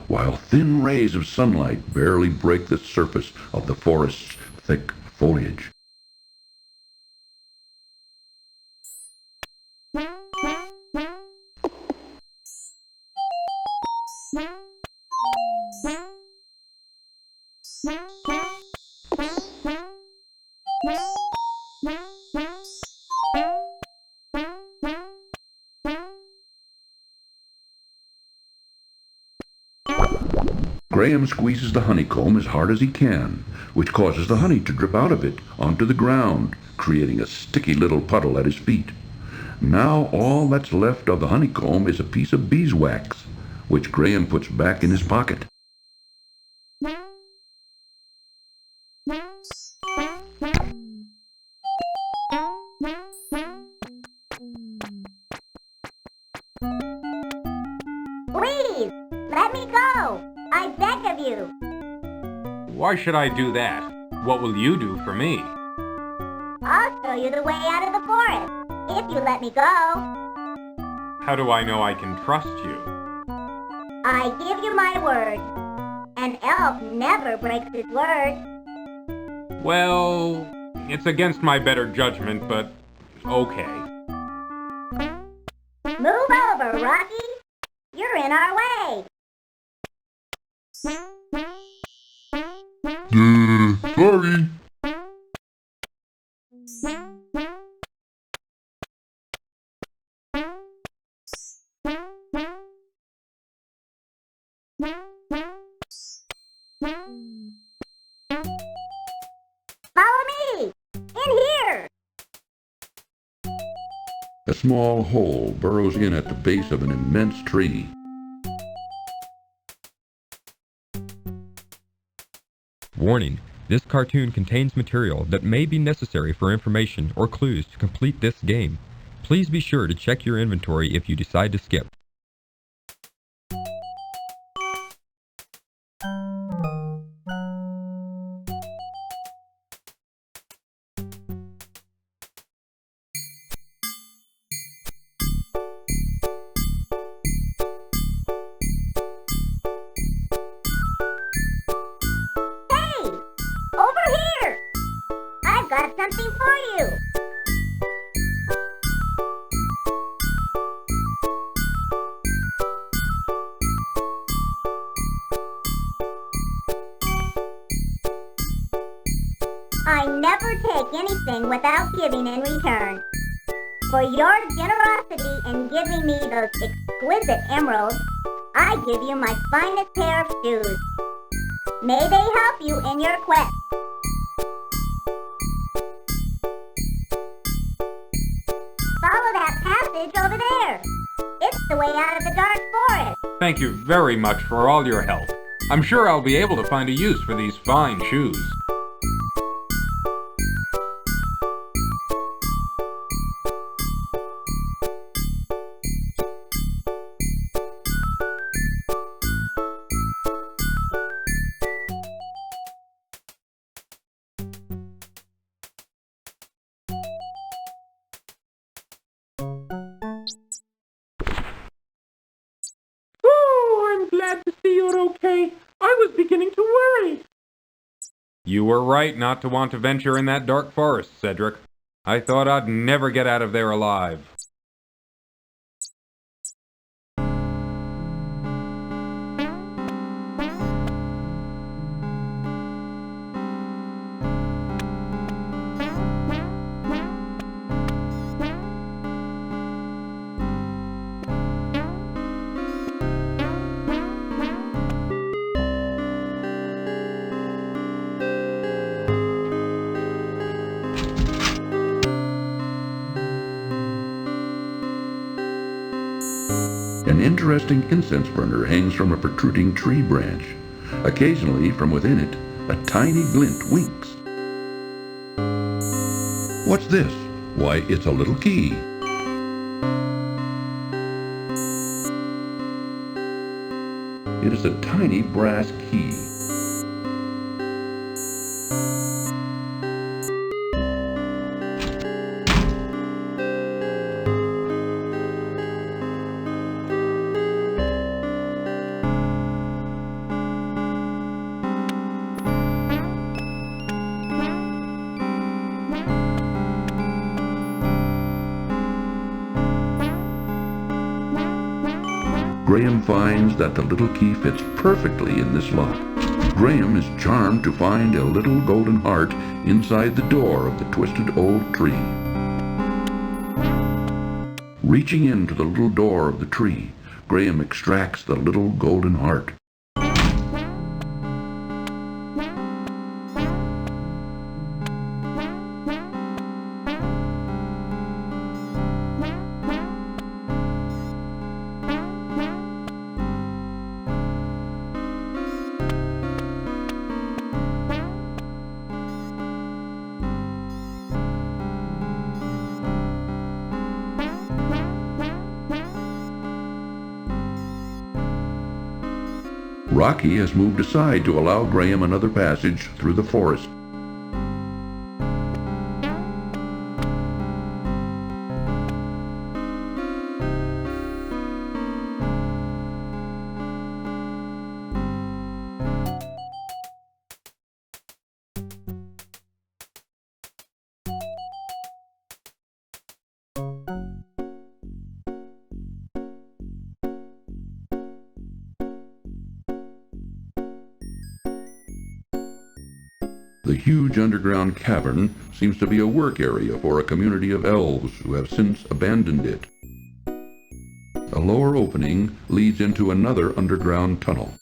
D: while thin rays of sunlight barely break the surface of the forest's thick foliage. Graham squeezes the honeycomb as hard as he can, which causes the honey to drip out of it onto the ground, creating a sticky little puddle at his feet. Now all that's left of the honeycomb is a piece of beeswax, which Graham puts back in his pocket.
N: Please, let me go! I beg of you!
A: Why should I do that? What will you do for me?
N: I'll show you the way out of the forest, if you let me go.
A: How do I know I can trust you?
N: I give you my word. An elf never breaks his word.
A: Well, it's against my better judgment, but okay.
N: Move over, Rocky! You're in our way!
D: Sorry.
N: Follow me! In here!
D: A small hole burrows in at the base of an immense tree.
P: Warning: this cartoon contains material that may be necessary for information or clues to complete this game. Please be sure to check your inventory if you decide to skip.
N: I've got something for you. I never take anything without giving in return. For your generosity in giving me those exquisite emeralds, I give you my finest pair of shoes. May they help you in your quest. Follow that passage over there. It's the way out of the dark forest.
A: Thank you very much for all your help. I'm sure I'll be able to find a use for these fine shoes.
B: Oh, I'm glad to see you're okay. I was beginning to worry.
A: You were right not to want to venture in that dark forest, Cedric. I thought I'd never get out of there alive.
D: An interesting incense burner hangs from a protruding tree branch. Occasionally, from within it, a tiny glint winks. What's this? Why, it's a little key. It is a tiny brass key. Graham finds that the little key fits perfectly in this lock. Graham is charmed to find a little golden heart inside the door of the twisted old tree. Reaching into the little door of the tree, Graham extracts the little golden heart. Rocky has moved aside to allow Graham another passage through the forest. The huge underground cavern seems to be a work area for a community of elves who have since abandoned it. A lower opening leads into another underground tunnel.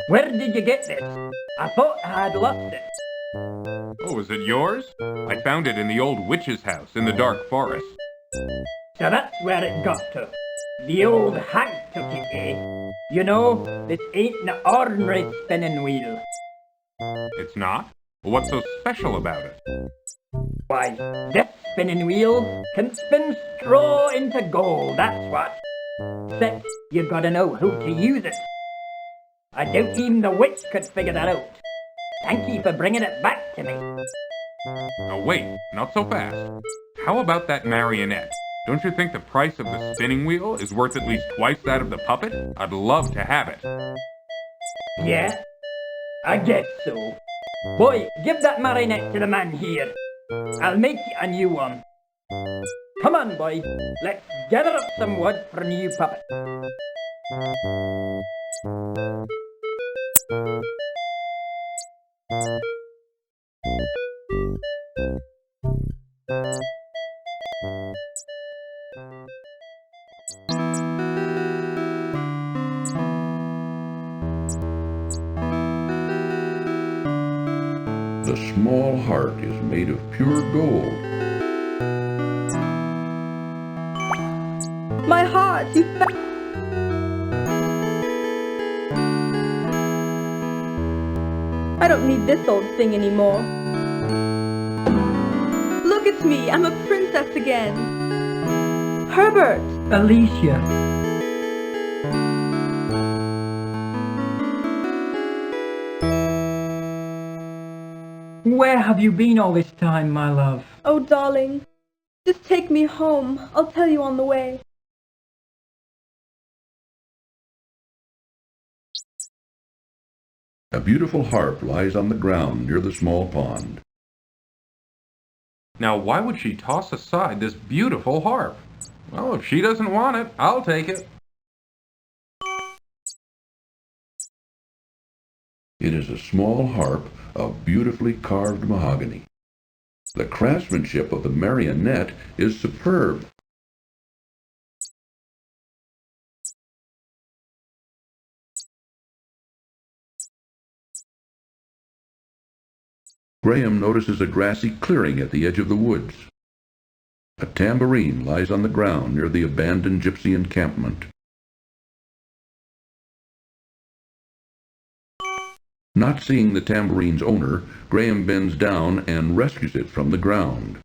G: Where did you get this? I thought I had lost it.
A: Oh, is it yours? I found it in the old witch's house in the dark forest.
G: So that's where it got to. The old hag took it, eh? You know, this ain't an ordinary spinning wheel.
A: It's not? Well, what's so special about it?
G: Why, this spinning wheel can spin straw into gold, that's what. Except you've got to know how to use it. I doubt even the witch could figure that out. Thank you for bringing it back to me.
A: Oh, wait, not so fast. How about that marionette? Don't you think the price of the spinning wheel is worth at least twice that of the puppet? I'd love to have it.
G: Yeah, I guess so. Boy, give that marionette to the man here. I'll make you a new one. Come on, boy. Let's gather up some wood for a new puppet.
D: The small heart is made of pure gold.
E: My heart, you I don't need this old thing anymore. Look at me, I'm a princess again. Herbert!
G: Alicia. Where have you been all this time, my love?
E: Oh, darling, just take me home. I'll tell you on the way.
D: A beautiful harp lies on the ground near the small pond.
A: Now, why would she toss aside this beautiful harp? Well, if she doesn't want it, I'll take it.
D: It is a small harp of beautifully carved mahogany. The craftsmanship of the marionette is superb. Graham notices a grassy clearing at the edge of the woods. A tambourine lies on the ground near the abandoned gypsy encampment. Not seeing the tambourine's owner, Graham bends down and rescues it from the ground.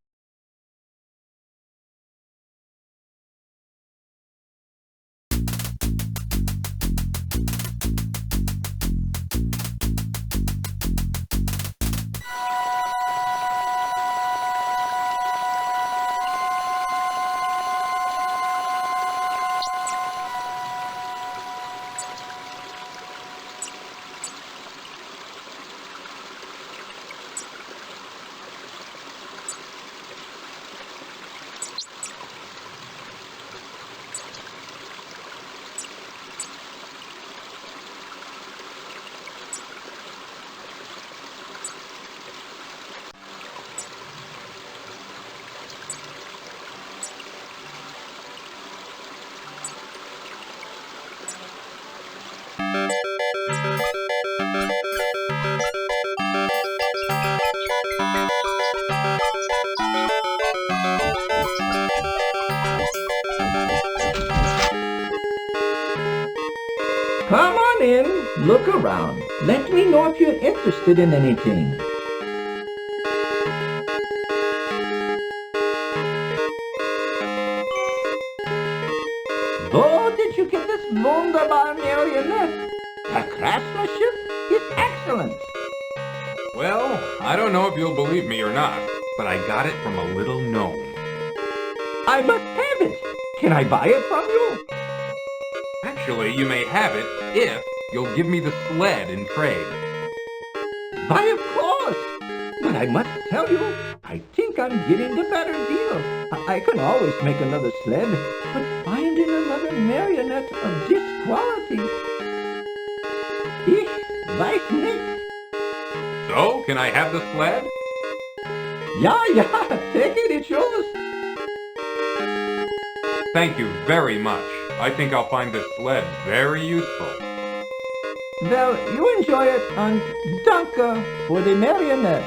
C: Come on in, look around. Let me know if you're interested in anything. Oh, did you get this wunderbar marionette? The craftsmanship is excellent.
A: Well, I don't know if you'll believe me or not, but I got it from a little gnome.
C: I must have it. Can I buy it from you?
A: Actually, you may have it if you'll give me the sled in trade.
C: Why, of course. But I must tell you, I think I'm getting the better deal. I can always make another sled, but finding another marionette of this quality... Ich weiß nicht.
A: So, can I have the sled?
C: Yeah, take it, it's yours.
A: Thank you very much. I think I'll find this sled very useful.
C: Well, you enjoy it, and danke for the marionette.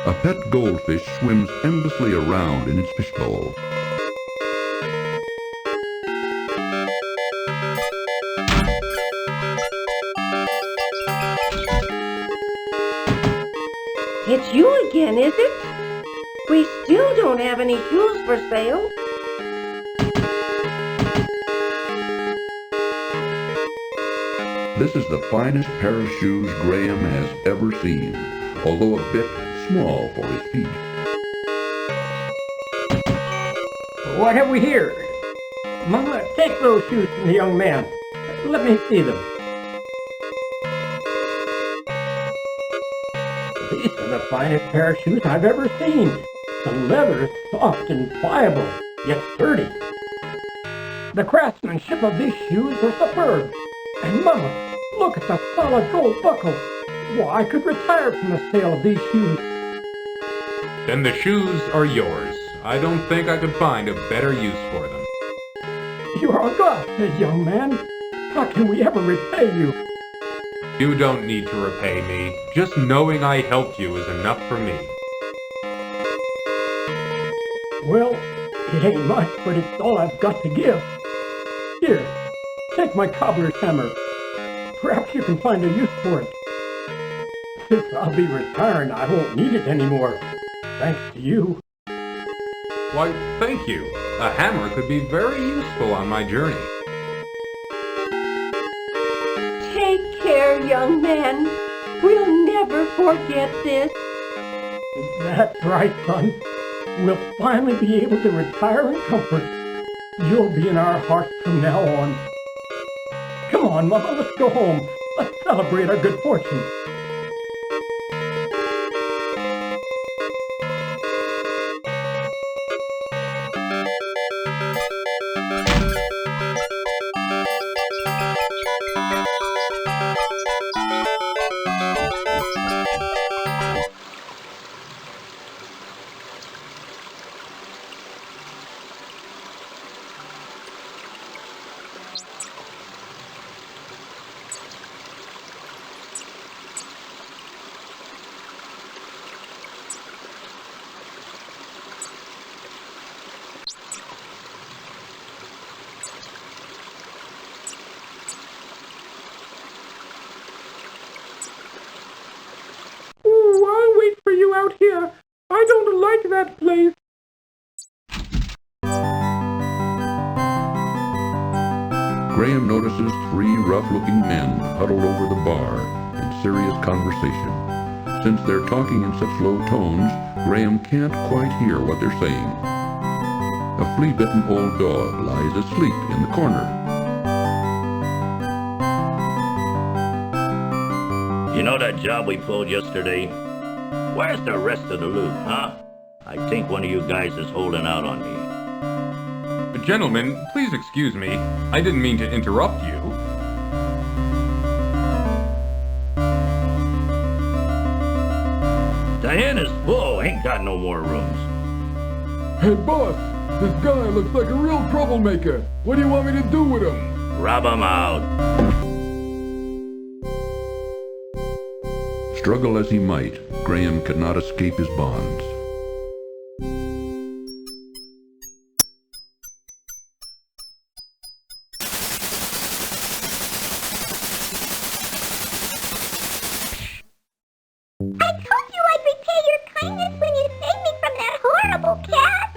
D: A pet goldfish swims endlessly around in its fishbowl.
J: It's you again, is it? We still don't have any shoes for sale.
D: This is the finest pair of shoes Graham has ever seen, although a bit small for his feet.
Q: What have we here? Mama, take those shoes from the young man. Let me see them. These are the finest pair of shoes I've ever seen. The leather is soft and pliable, yet sturdy. The craftsmanship of these shoes are superb. And Mama, look at the solid gold buckle. Why, I could retire from the sale of these shoes.
A: Then the shoes are yours. I don't think I could find a better use for them.
Q: You are a godsend, young man. How can we ever repay you?
A: You don't need to repay me. Just knowing I helped you is enough for me.
Q: Well, it ain't much, but it's all I've got to give. Here, take my cobbler's hammer. Perhaps you can find a use for it. Since I'll be retiring, I won't need it anymore. Thanks to you.
A: Why, thank you. A hammer could be very useful on my journey.
J: Take care, young man. We'll never forget this.
Q: That's right, son. We'll finally be able to retire in comfort. You'll be in our hearts from now on. Come on, Mama, let's go home. Let's celebrate our good fortune.
B: I'll wait for you out here. I don't like that place.
D: Graham notices three rough-looking men huddled over the bar in serious conversation. Since they're talking in such low tones, Graham can't quite hear what they're saying. A flea-bitten old dog lies asleep in the corner.
C: You know that job we pulled yesterday? Where's the rest of the loot, huh? I think one of you guys is holding out on me.
A: Gentlemen, please excuse me. I didn't mean to interrupt you.
C: Diana's full, ain't got no more rooms.
R: Hey boss, this guy looks like a real troublemaker. What do you want me to do with him?
C: Rob him out.
D: Struggle as he might, Graham could not escape his bonds.
N: I told you I'd repay your kindness when you saved me from that horrible cat.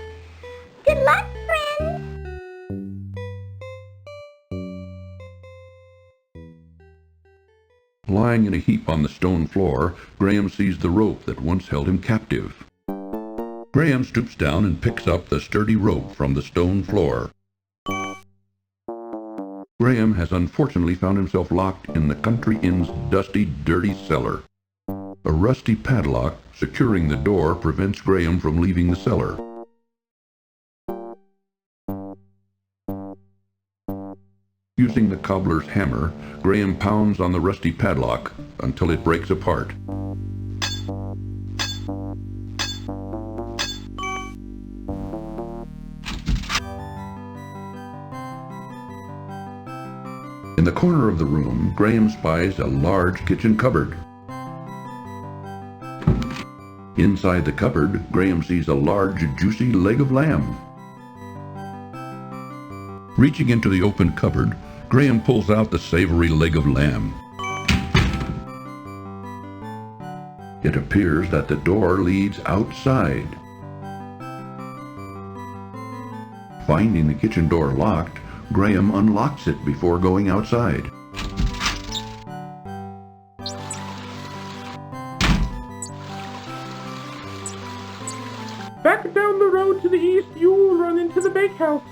N: Good luck, friends.
D: Lying in a heap on the stone floor, Graham sees the rope that once held him captive. Graham stoops down and picks up the sturdy rope from the stone floor. Graham has unfortunately found himself locked in the country inn's dusty, dirty cellar. A rusty padlock securing the door prevents Graham from leaving the cellar. Using the cobbler's hammer, Graham pounds on the rusty padlock until it breaks apart. In the corner of the room, Graham spies a large kitchen cupboard. Inside the cupboard, Graham sees a large, juicy leg of lamb. Reaching into the open cupboard, Graham pulls out the savory leg of lamb. It appears that the door leads outside. Finding the kitchen door locked, Graham unlocks it before going outside.
B: Back down the road to the east, you will run into the bakehouse.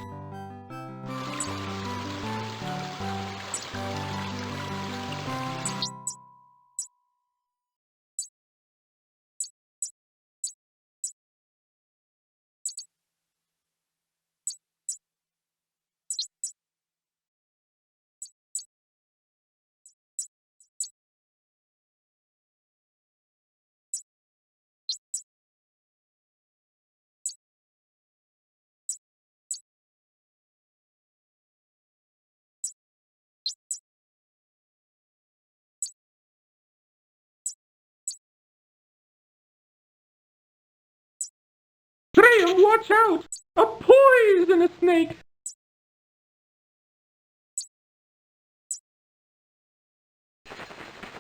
B: Graham, watch out! A poisonous snake!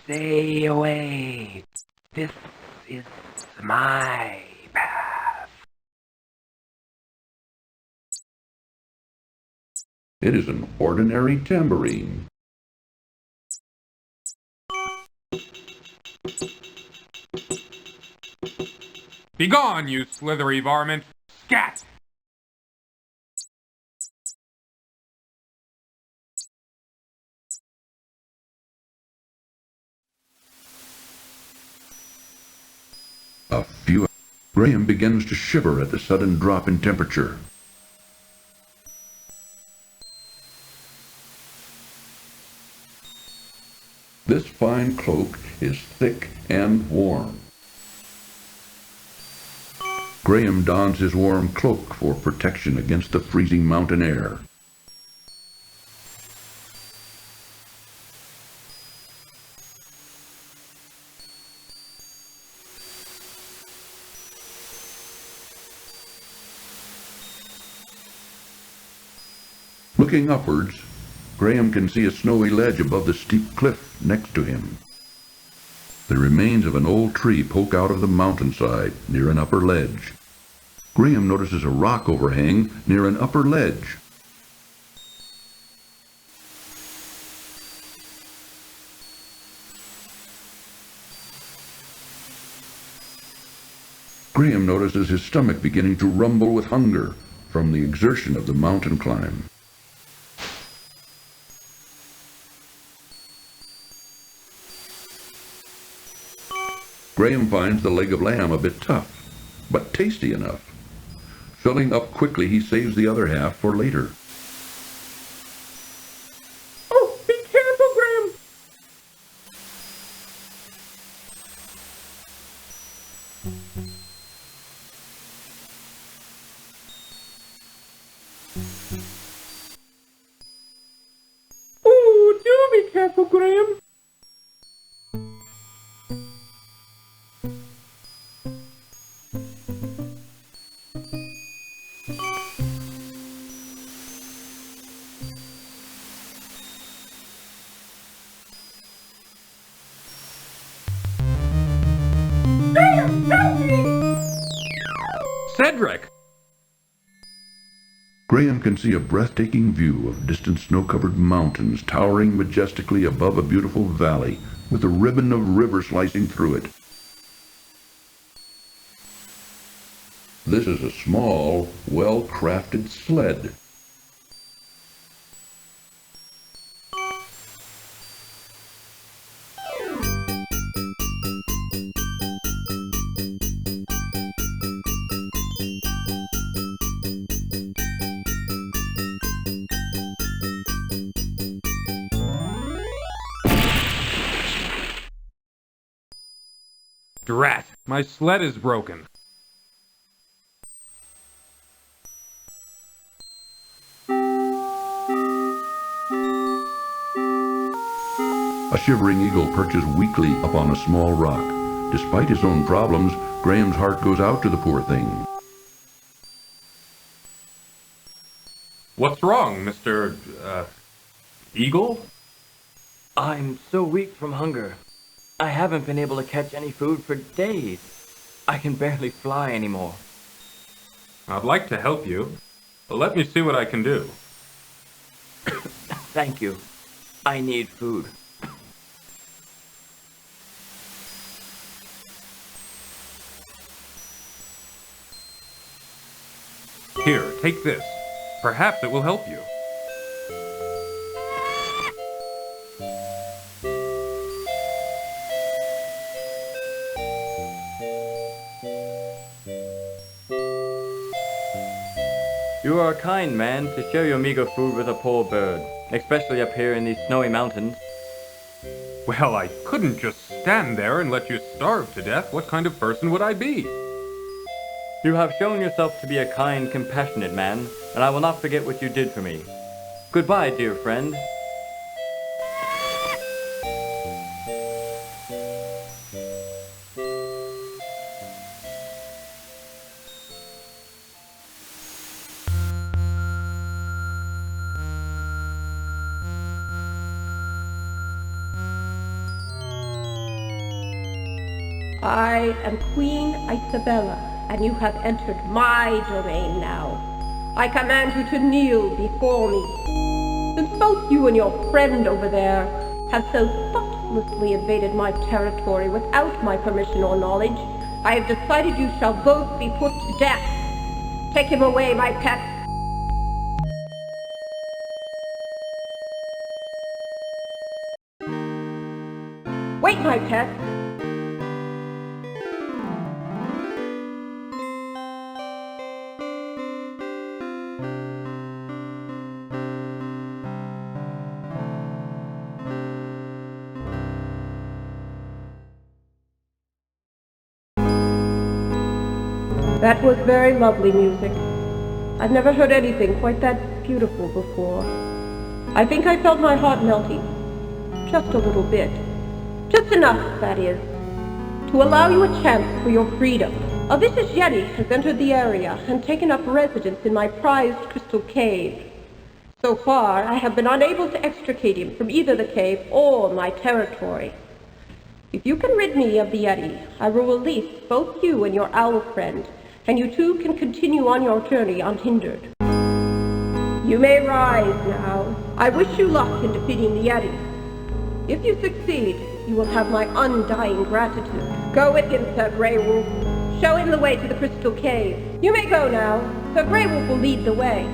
I: Stay away. This is my path.
D: It is an ordinary tambourine.
A: Begone, you slithery varmint! Scat!
D: Graham begins to shiver at the sudden drop in temperature. This fine cloak is thick and warm. Graham dons his warm cloak for protection against the freezing mountain air. Looking upwards, Graham can see a snowy ledge above the steep cliff next to him. The remains of an old tree poke out of the mountainside near an upper ledge. Graham notices a rock overhang near an upper ledge. Graham notices his stomach beginning to rumble with hunger from the exertion of the mountain climb. Graham finds the leg of lamb a bit tough, but tasty enough. Filling up quickly, he saves the other half for later.
B: Oh, be careful, Graham! Oh, do be careful, Graham!
A: Cedric!
D: Graham can see a breathtaking view of distant snow-covered mountains towering majestically above a beautiful valley with a ribbon of river slicing through it. This is a small, well-crafted sled.
A: Drat! My sled is broken.
D: A shivering eagle perches weakly upon a small rock. Despite his own problems, Graham's heart goes out to the poor thing.
A: What's wrong, Mr. Eagle?
L: I'm so weak from hunger. I haven't been able to catch any food for days. I can barely fly anymore.
A: I'd like to help you. Let me see what I can do.
L: Thank you. I need food.
A: Here, take this. Perhaps it will help you.
L: You are a kind man to share your meager food with a poor bird, especially up here in these snowy mountains.
A: Well, I couldn't just stand there and let you starve to death. What kind of person would I be?
L: You have shown yourself to be a kind, compassionate man, and I will not forget what you did for me. Goodbye, dear friend.
J: I am Queen Isabella, and you have entered my domain now. I command you to kneel before me. Since both you and your friend over there have so thoughtlessly invaded my territory without my permission or knowledge, I have decided you shall both be put to death. Take him away, my pet. Wait, my pet. That was very lovely music. I've never heard anything quite that beautiful before. I think I felt my heart melting. Just a little bit. Just enough, that is, to allow you a chance for your freedom. A vicious Yeti has entered the area and taken up residence in my prized crystal cave. So far, I have been unable to extricate him from either the cave or my territory. If you can rid me of the Yeti, I will release both you and your owl friend, and you two can continue on your journey unhindered. You may rise now. I wish you luck in defeating the Yeti. If you succeed, you will have my undying gratitude. Go with him, Sir Grey Wolf. Show him the way to the Crystal Cave. You may go now. Sir Grey Wolf will lead the way.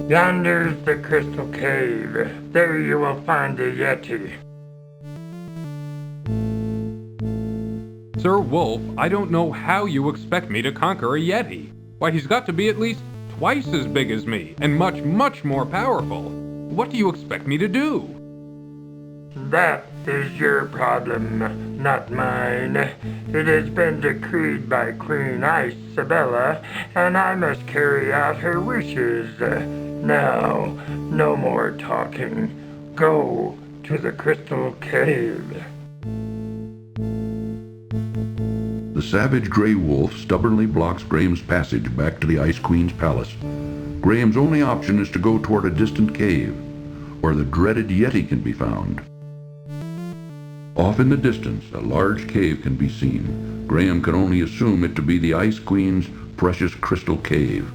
I: Yonder's the Crystal Cave. There you will find the Yeti.
A: Sir Wolf, I don't know how you expect me to conquer a Yeti. Why, he's got to be at least twice as big as me, and much, much more powerful. What do you expect me to do?
I: That is your problem, not mine. It has been decreed by Queen Isabella, and I must carry out her wishes. Now, no more talking. Go to the Crystal Cave.
D: The savage Grey Wolf stubbornly blocks Graham's passage back to the Ice Queen's palace. Graham's only option is to go toward a distant cave, where the dreaded Yeti can be found. Off in the distance, a large cave can be seen. Graham can only assume it to be the Ice Queen's precious crystal cave.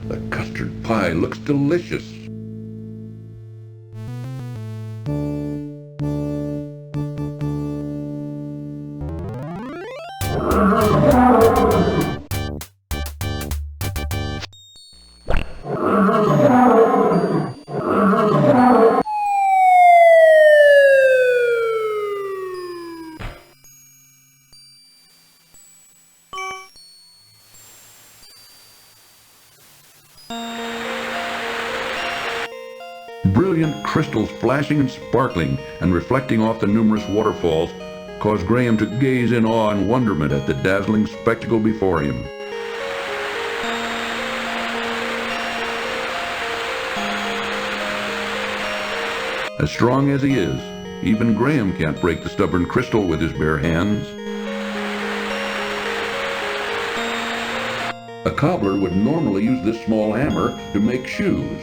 D: The custard pie looks delicious. Brilliant crystals flashing and sparkling and reflecting off the numerous waterfalls caused Graham to gaze in awe and wonderment at the dazzling spectacle before him. As strong as he is, even Graham can't break the stubborn crystal with his bare hands. A cobbler would normally use this small hammer to make shoes.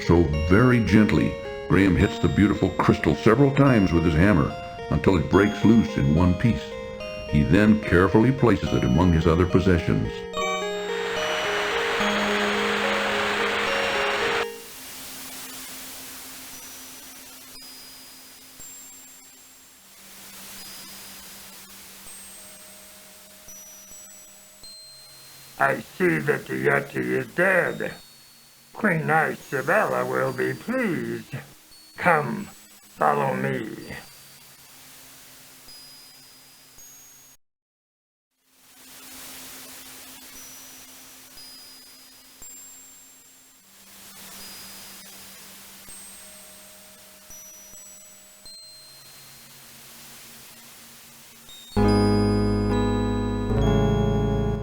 D: So very gently, Graham hits the beautiful crystal several times with his hammer until it breaks loose in one piece. He then carefully places it among his other possessions.
I: I see that the Yeti is dead. Queen Isabella will be pleased. Come, follow me.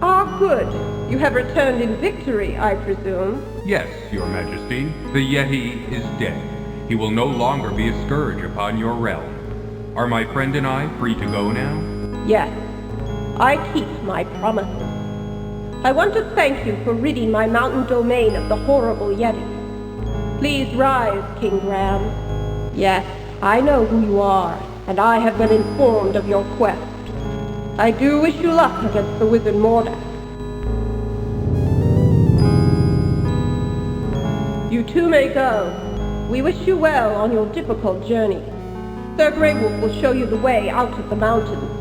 J: Ah, good. You have returned in victory, I presume.
A: Yes, Your Majesty. The Yeti is dead. He will no longer be a scourge upon your realm. Are my friend and I free to go now?
J: Yes, I keep my promises. I want to thank you for ridding my mountain domain of the horrible Yeti. Please rise, King Graham. Yes, I know who you are, and I have been informed of your quest. I do wish you luck against the wizard Mordak. You two may go. We wish you well on your difficult journey. Sir Grey Wolf will show you the way out of the mountains.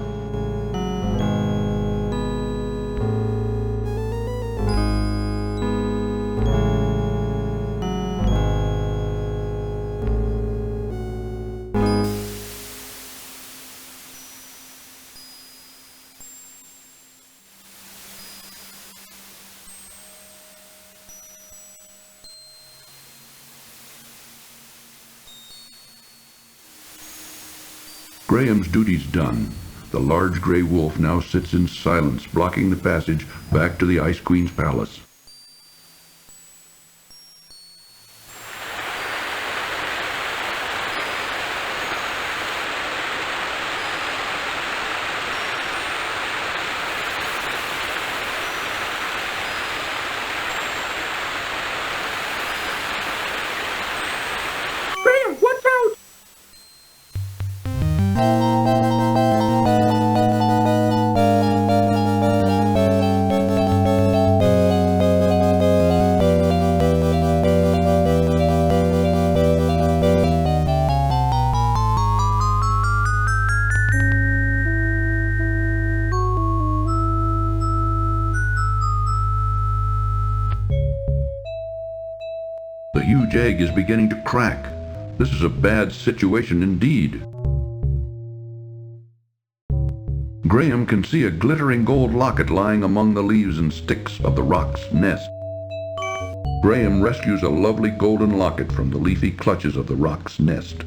D: Graham's duty's done. The large gray wolf now sits in silence, blocking the passage back to the Ice Queen's palace.
B: Graham, watch out!
D: The huge egg is beginning to crack. This is a bad situation indeed. Graham can see a glittering gold locket lying among the leaves and sticks of the roc's nest. Graham rescues a lovely golden locket from the leafy clutches of the roc's nest.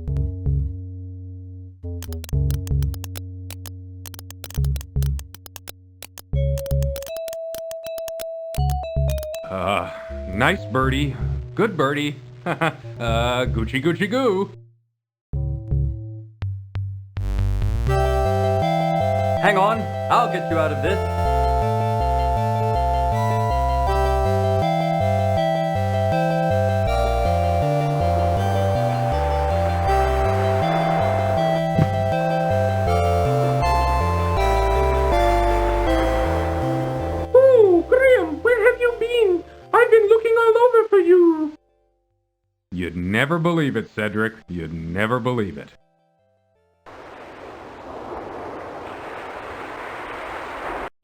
A: Nice birdie. Good birdie. Gucci Gucci Goo.
L: Hang on, I'll get you out of this.
B: Oh, Graham, where have you been? I've been looking all over for you.
A: You'd never believe it, Cedric. You'd never believe it.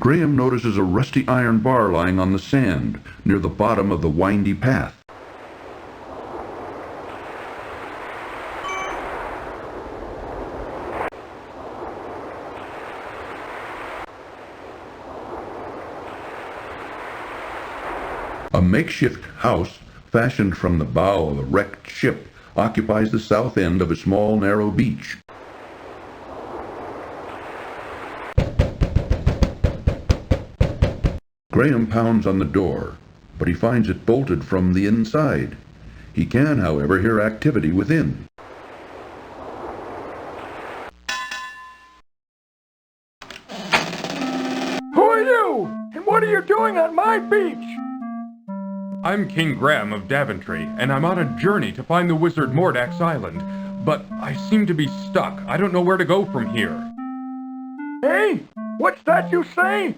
D: Graham notices a rusty iron bar lying on the sand near the bottom of the windy path. A makeshift house fashioned from the bow of a wrecked ship occupies the south end of a small narrow beach. Graham pounds on the door, but he finds it bolted from the inside. He can, however, hear activity within.
B: Who are you? And what are you doing on my beach?
A: I'm King Graham of Daventry, and I'm on a journey to find the wizard Mordak's island. But I seem to be stuck. I don't know where to go from here.
B: Hey, what's that you say?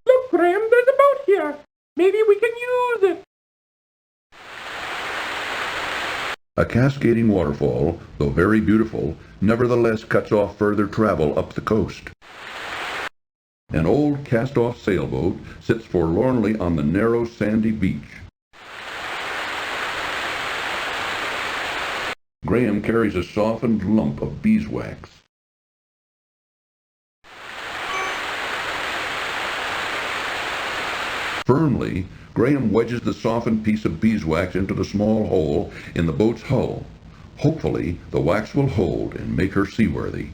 B: Look, Graham, there's a boat here. Maybe we can use it.
D: A cascading waterfall, though very beautiful, nevertheless cuts off further travel up the coast. An old cast-off sailboat sits forlornly on the narrow sandy beach. Graham carries a softened lump of beeswax. Firmly, Graham wedges the softened piece of beeswax into the small hole in the boat's hull. Hopefully, the wax will hold and make her seaworthy.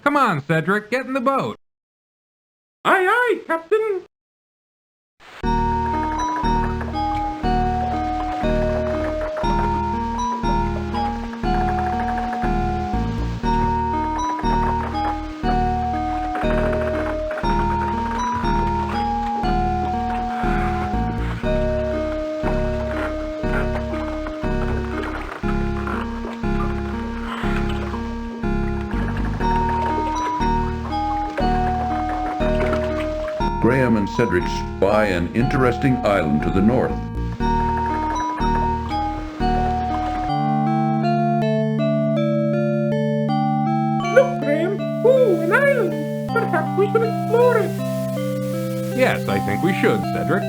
A: Come on, Cedric, get in the boat.
B: Aye, aye, Captain.
D: Graham and Cedric spy an interesting island to the north.
B: Look, Graham. Ooh, an island. Perhaps we should explore it.
A: Yes, I think we should, Cedric.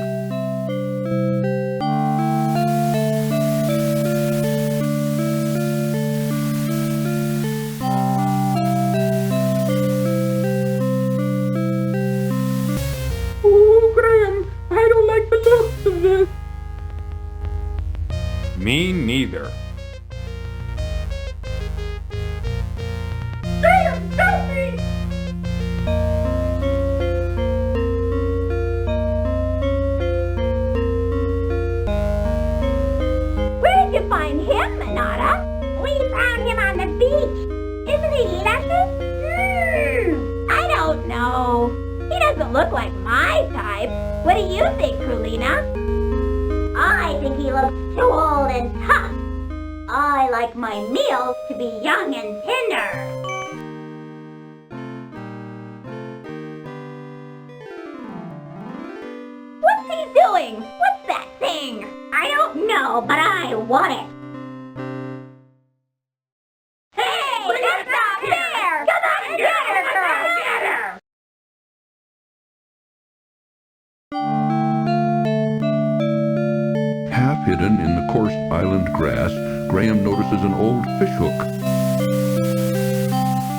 B: Ooh, Graham, I don't like the looks of this.
A: Me neither.
N: Graham, help me! Where did you find him, Manada? We found him on the beach. Isn't he luscious? I don't know. He doesn't look like my type. What do you think, Krulina? I think he looks too old and tough. I like my meals to be young and tender. What's he doing? What's that thing? I don't know, but I want it. Hey, that's not fair! Come on and get her, girl! Get her!
D: Half hidden in the coarse island grass, Graham notices an old fishhook.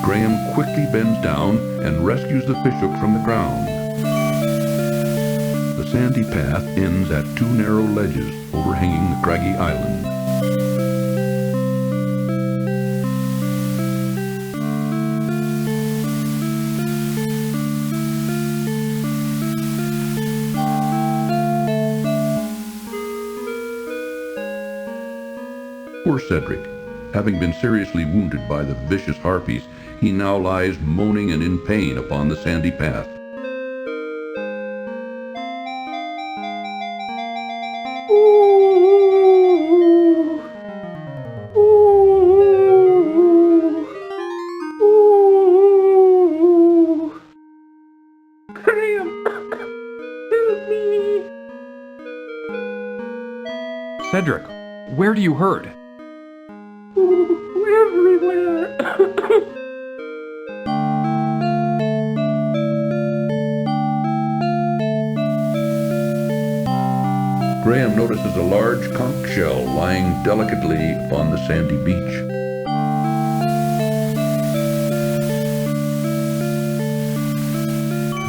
D: Graham quickly bends down and rescues the fishhook from the ground. The sandy path ends at two narrow ledges overhanging the craggy island. Poor Cedric. Having been seriously wounded by the vicious harpies, he now lies moaning and in pain upon the sandy path.
B: Ooh. Ooh. Ooh. Graham, help me.
A: Cedric, where do you hurt?
B: Ooh, everywhere.
D: Graham notices a large conch shell lying delicately on the sandy beach.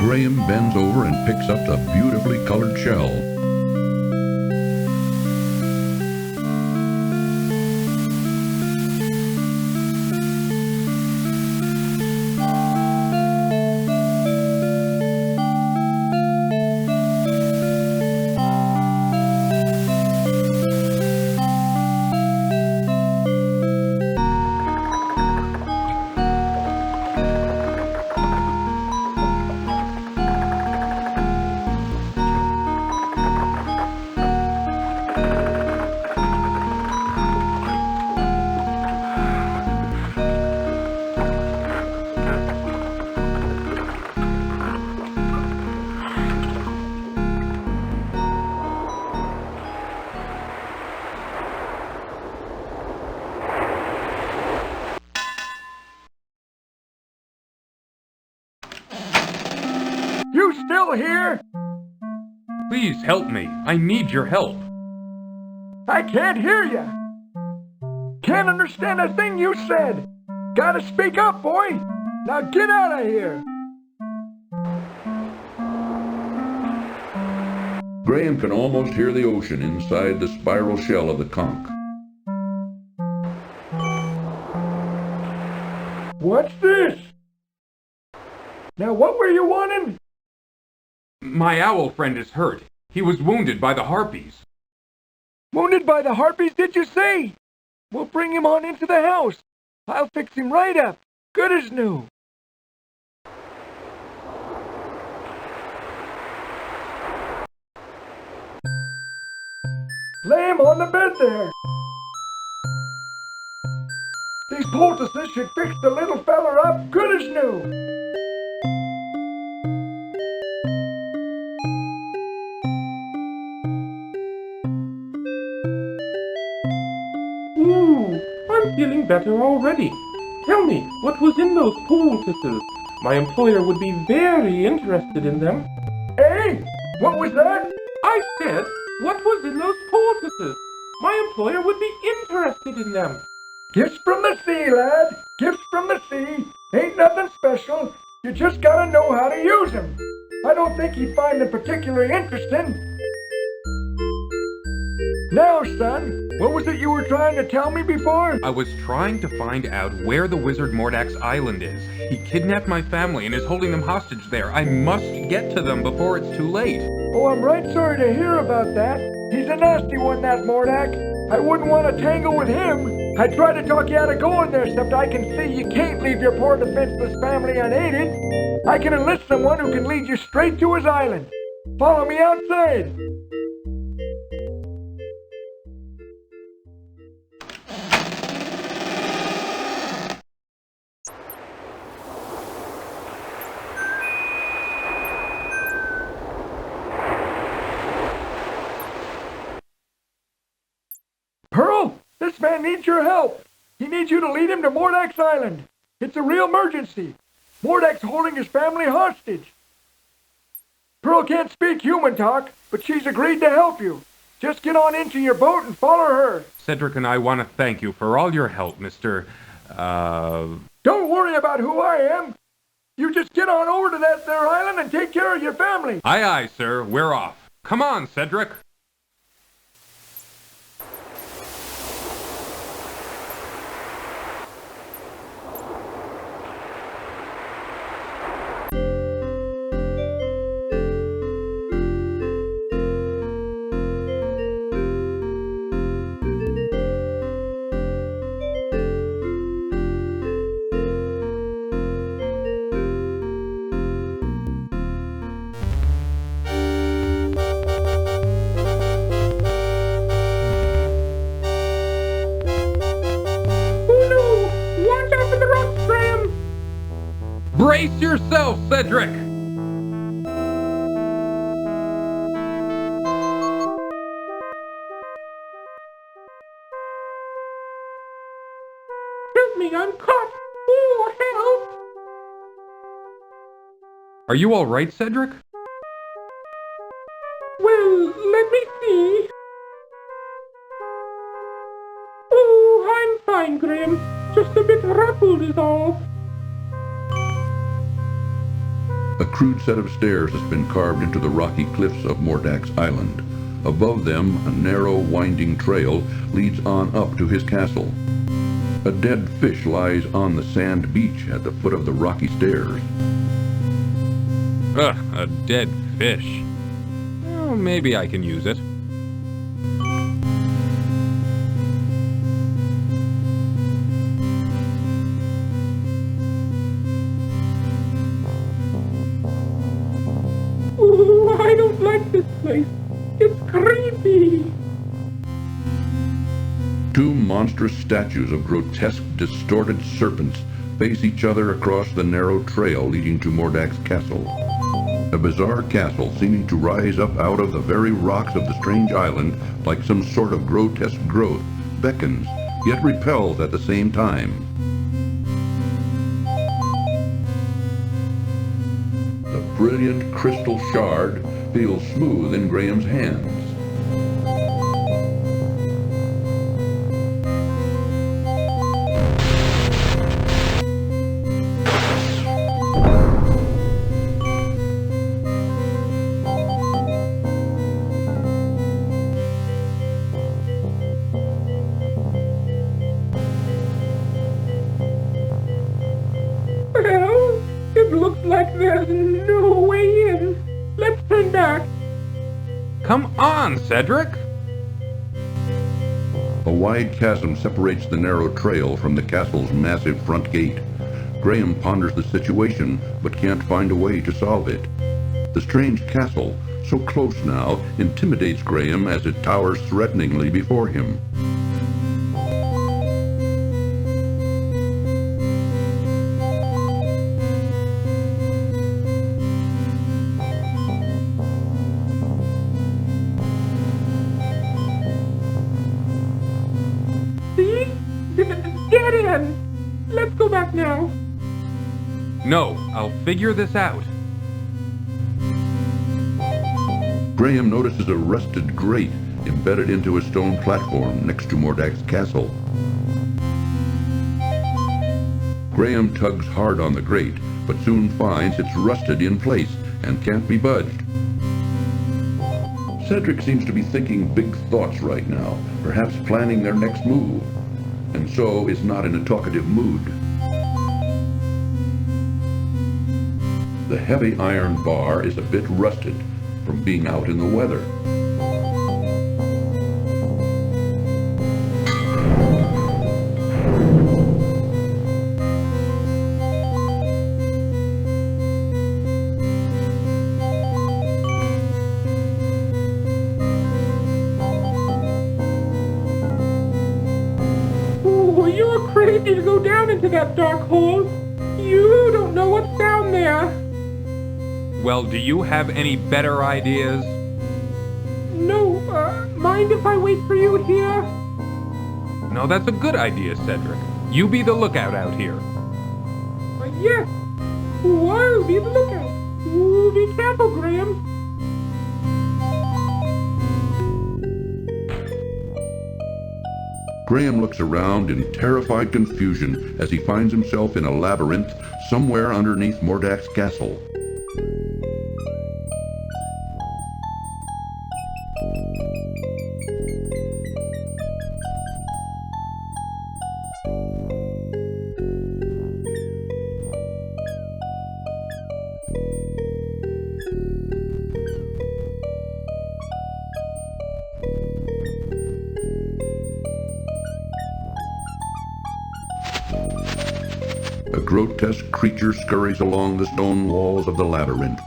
D: Graham bends over and picks up the beautifully colored shell.
B: You still here?
A: Please help me. I need your help.
B: I can't hear you. Can't understand a thing you said. Gotta speak up, boy. Now get out of here.
D: Graham can almost hear the ocean inside the spiral shell of the conch.
B: What's this? Now what were you wanting?
A: My owl friend is hurt. He was wounded by the harpies.
B: Wounded by the harpies, did you say? We'll bring him on into the house. I'll fix him right up. Good as new. Lay him on the bed there. These poultices should fix the little feller up good as new. I'm feeling better already. Tell me, what was in those poultices? My employer would be very interested in them. Hey, what was that? I said, what was in those poultices? My employer would be interested in them. Gifts from the sea, lad. Gifts from the sea. Ain't nothing special. You just gotta know how to use them. I don't think he'd find them particularly interesting. Now, son, what was it you were trying to tell me before?
A: I was trying to find out where the wizard Mordak's island is. He kidnapped my family and is holding them hostage there. I must get to them before it's too late.
B: Oh, I'm right sorry to hear about that. He's a nasty one, that Mordak. I wouldn't want to tangle with him. I tried to talk you out of going there, except I can see you can't leave your poor defenseless family unaided. I can enlist someone who can lead you straight to his island. Follow me outside. Pearl, this man needs your help. He needs you to lead him to Mordak's island. It's a real emergency. Mordak's holding his family hostage. Pearl can't speak human talk, but she's agreed to help you. Just get on into your boat and follow her.
A: Cedric and I want to thank you for all your help, Mr.
B: Don't worry about who I am. You just get on over to that there island and take care of your family.
A: Aye, aye, sir. We're off. Come on, Cedric. Brace yourself, Cedric!
B: help me, I'm caught! Oh, help!
A: Are you all right, Cedric?
B: Well, let me see. Oh, I'm fine, Graham. Just a bit ruffled is all.
D: A crude set of stairs has been carved into the rocky cliffs of Mordak's island. Above them, a narrow, winding trail leads on up to his castle. A dead fish lies on the sand beach at the foot of the rocky stairs.
A: Ugh, a dead fish. Well, maybe I can use it.
B: Oh, I don't like this place. It's creepy.
D: Two monstrous statues of grotesque, distorted serpents face each other across the narrow trail leading to Mordak's castle. A bizarre castle seeming to rise up out of the very rocks of the strange island like some sort of grotesque growth, beckons, yet repels at the same time. The brilliant crystal shard feels smooth in Graham's hands.
B: Well, it looks like there's no way in. Let's turn back.
A: Come on, Cedric!
D: A wide chasm separates the narrow trail from the castle's massive front gate. Graham ponders the situation, but can't find a way to solve it. The strange castle, so close now, intimidates Graham as it towers threateningly before him.
B: See? Dead end. Let's go back now.
A: No, I'll figure this out.
D: Graham notices a rusted grate embedded into a stone platform next to Mordak's castle. Graham tugs hard on the grate, but soon finds it's rusted in place and can't be budged. Cedric seems to be thinking big thoughts right now, perhaps planning their next move, and so is not in a talkative mood. The heavy iron bar is a bit rusted from being out in the weather.
B: Oh, you're crazy to go down into that dark hole. You don't know what's down there.
A: Well, do you have any better ideas?
B: No, mind if I wait for you here?
A: No, that's a good idea, Cedric. You be the lookout out here.
B: Yes. I'll be the lookout. Ooh, be careful, Graham.
D: Graham looks around in terrified confusion as he finds himself in a labyrinth somewhere underneath Mordak's castle. A grotesque creature scurries along the stone walls of the labyrinth.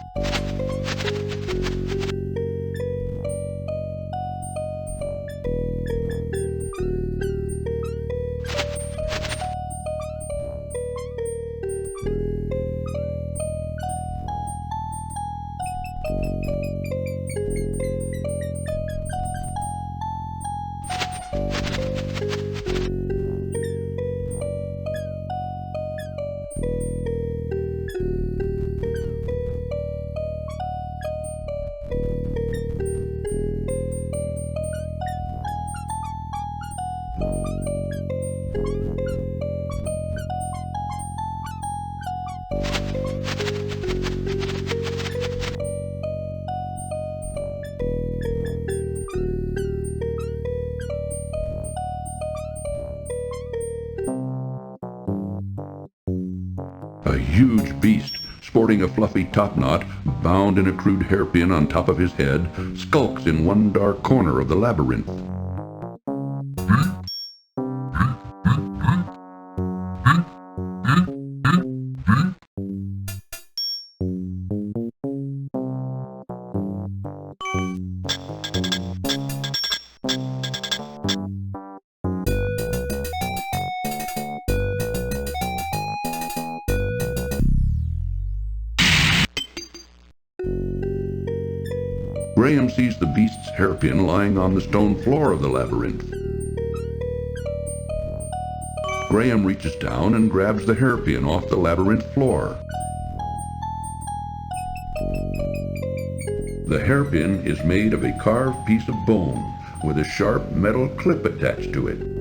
D: huge beast, sporting a fluffy topknot bound in a crude hairpin on top of his head, skulks in one dark corner of the labyrinth. Graham sees the beast's hairpin lying on the stone floor of the labyrinth. Graham reaches down and grabs the hairpin off the labyrinth floor. The hairpin is made of a carved piece of bone with a sharp metal clip attached to it.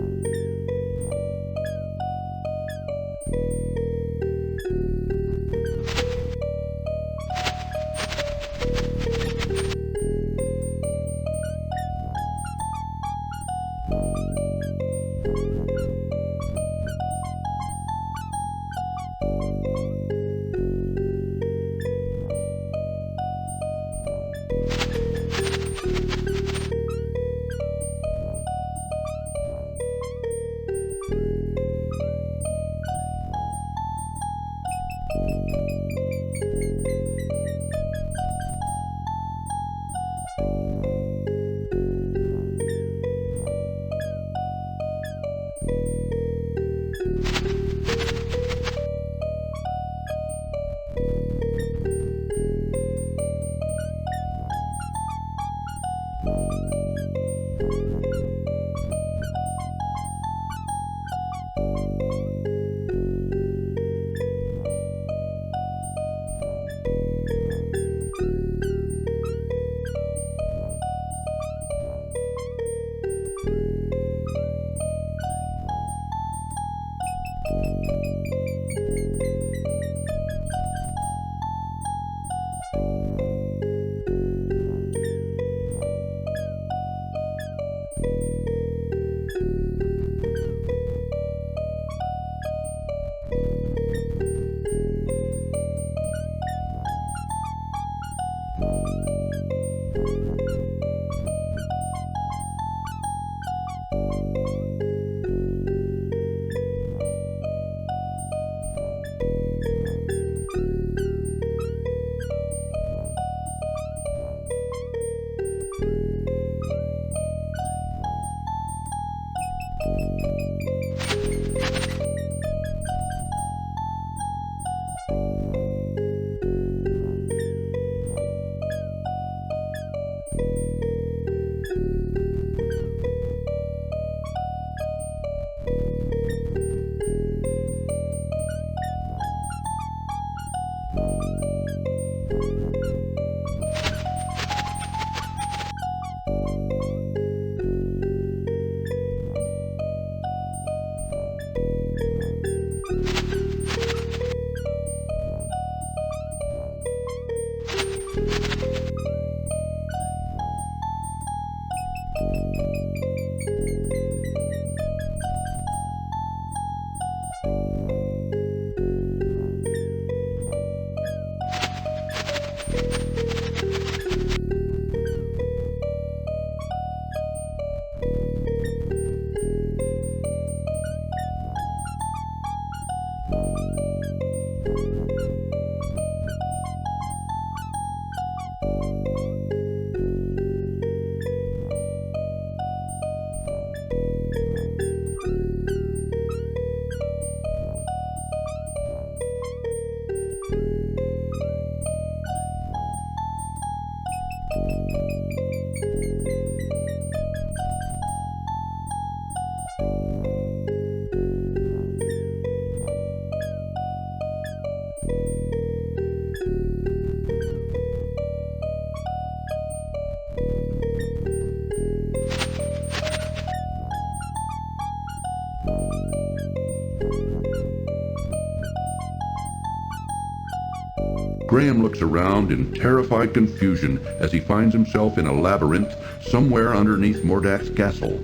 D: Graham looks around in terrified confusion as he finds himself in a labyrinth somewhere underneath Mordak's castle.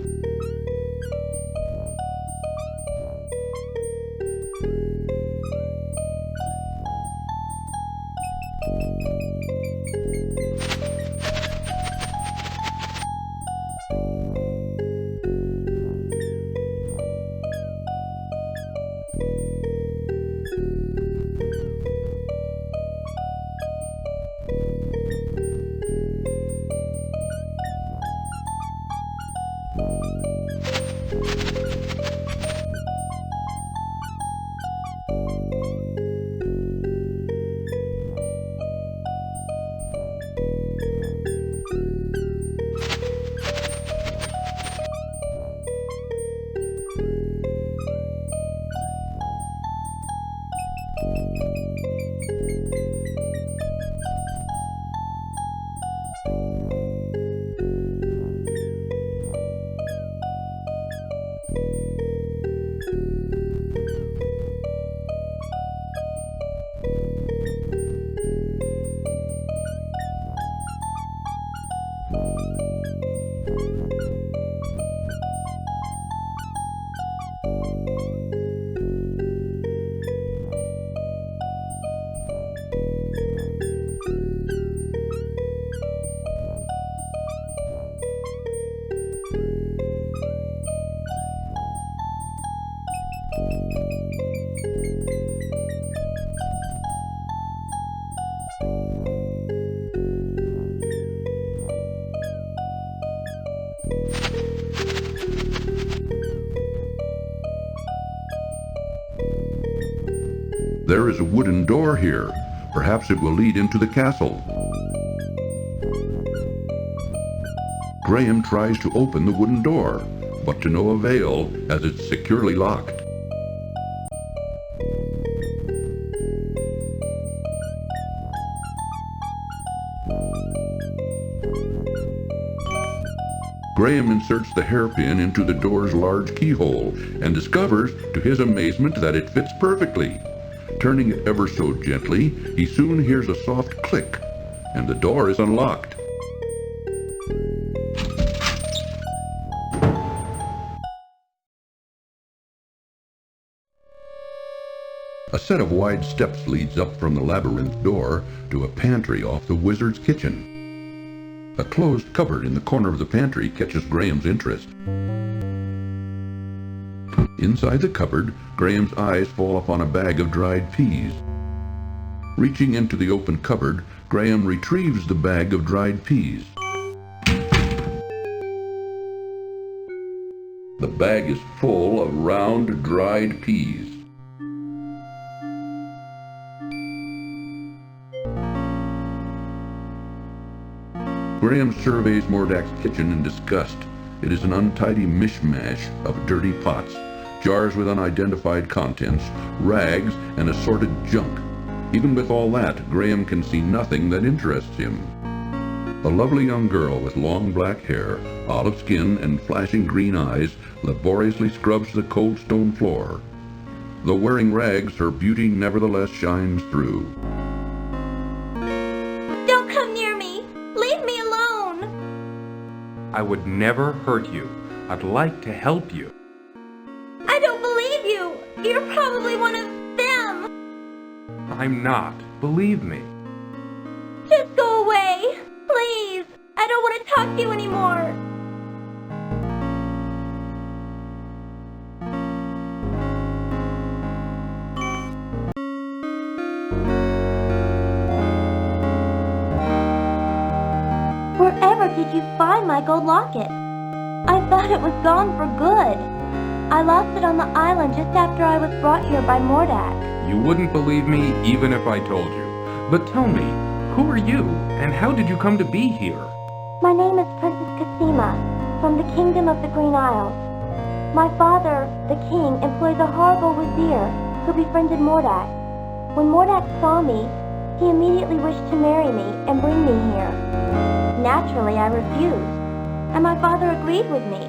D: There is a wooden door here. Perhaps it will lead into the castle. Graham tries to open the wooden door, but to no avail as it's securely locked. Graham inserts the hairpin into the door's large keyhole and discovers, to his amazement, that it fits perfectly. Turning it ever so gently, he soon hears a soft click, and the door is unlocked. A set of wide steps leads up from the labyrinth door to a pantry off the wizard's kitchen. A closed cupboard in the corner of the pantry catches Graham's interest. Inside the cupboard, Graham's eyes fall upon a bag of dried peas. Reaching into the open cupboard, Graham retrieves the bag of dried peas. The bag is full of round, dried peas. Graham surveys Mordak's kitchen in disgust. It is an untidy mishmash of dirty pots, jars with unidentified contents, rags, and assorted junk. Even with all that, Graham can see nothing that interests him. A lovely young girl with long black hair, olive skin, and flashing green eyes laboriously scrubs the cold stone floor. Though wearing rags, her beauty nevertheless shines through.
N: Don't come near me! Leave me alone!
A: I would never hurt you. I'd like to help you.
N: I don't believe you! You're probably one of them!
A: I'm not. Believe me.
N: Just go away! Please! I don't want to talk to you anymore! Wherever did you find my gold locket? I thought it was gone for good. I lost it on the island just after I was brought here by Mordak.
A: You wouldn't believe me even if I told you. But tell me, who are you, and how did you come to be here?
N: My name is Princess Cassima, from the Kingdom of the Green Isles. My father, the king, employed the horrible Wazir, who befriended Mordak. When Mordak saw me, he immediately wished to marry me and bring me here. Naturally, I refused, and my father agreed with me.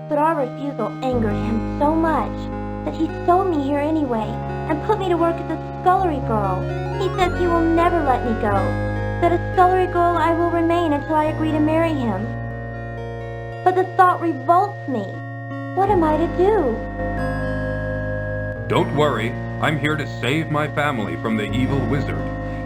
N: But our refusal angered him so much that he sold me here anyway and put me to work as a scullery girl. He says he will never let me go, that a scullery girl I will remain until I agree to marry him. But the thought revolts me. What am I to do?
A: Don't worry, I'm here to save my family from the evil wizard.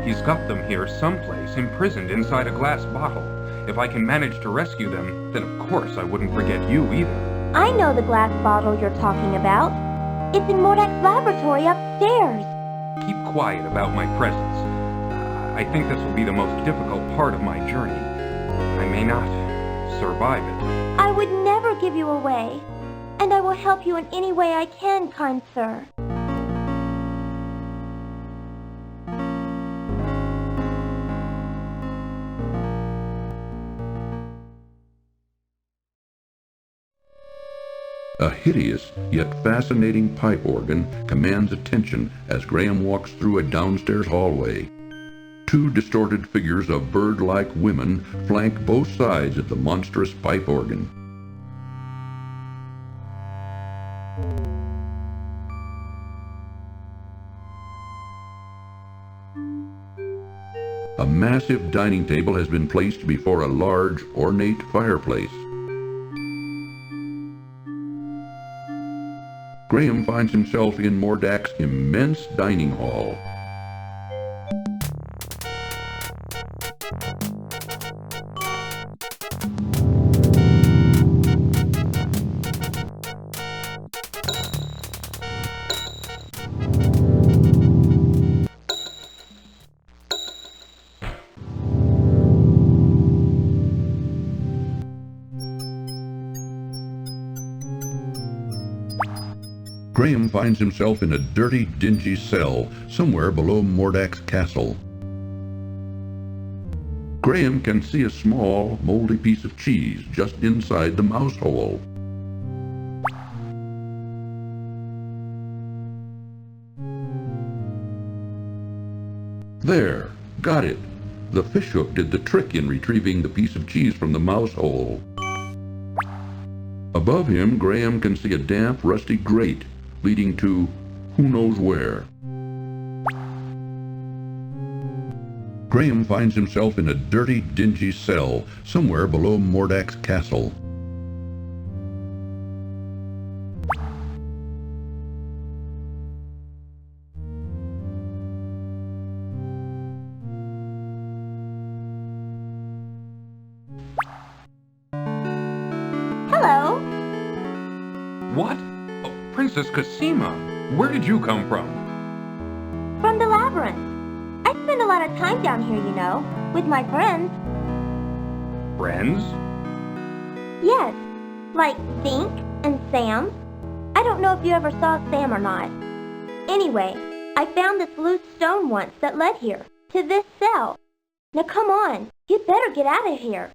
A: He's got them here someplace, imprisoned inside a glass bottle. If I can manage to rescue them, then of course I wouldn't forget you either.
N: I know the glass bottle you're talking about. It's in Mordak's laboratory upstairs.
A: Keep quiet about my presence. I think this will be the most difficult part of my journey. I may not survive it.
N: I would never give you away, and I will help you in any way I can, kind sir.
D: A hideous yet fascinating pipe organ commands attention as Graham walks through a downstairs hallway. Two distorted figures of bird-like women flank both sides of the monstrous pipe organ. A massive dining table has been placed before a large, ornate fireplace. Graham finds himself in Mordak's immense dining hall. Graham finds himself in a dirty, dingy cell somewhere below Mordak's castle. Graham can see a small, moldy piece of cheese just inside the mouse hole. There, got it. The fishhook did the trick in retrieving the piece of cheese from the mouse hole. Above him, Graham can see a damp, rusty grate leading to who knows where. Graham finds himself in a dirty, dingy cell somewhere below Mordak's castle.
N: Hello.
A: What? Oh, Princess Cosima, where did you come from?
N: From the labyrinth. I spend a lot of time down here, you know, with my friends.
A: Friends?
N: Yes, like Zink and Sam. I don't know if you ever saw Sam or not. Anyway, I found this loose stone once that led here, to this cell. Now come on, you'd better get out of here.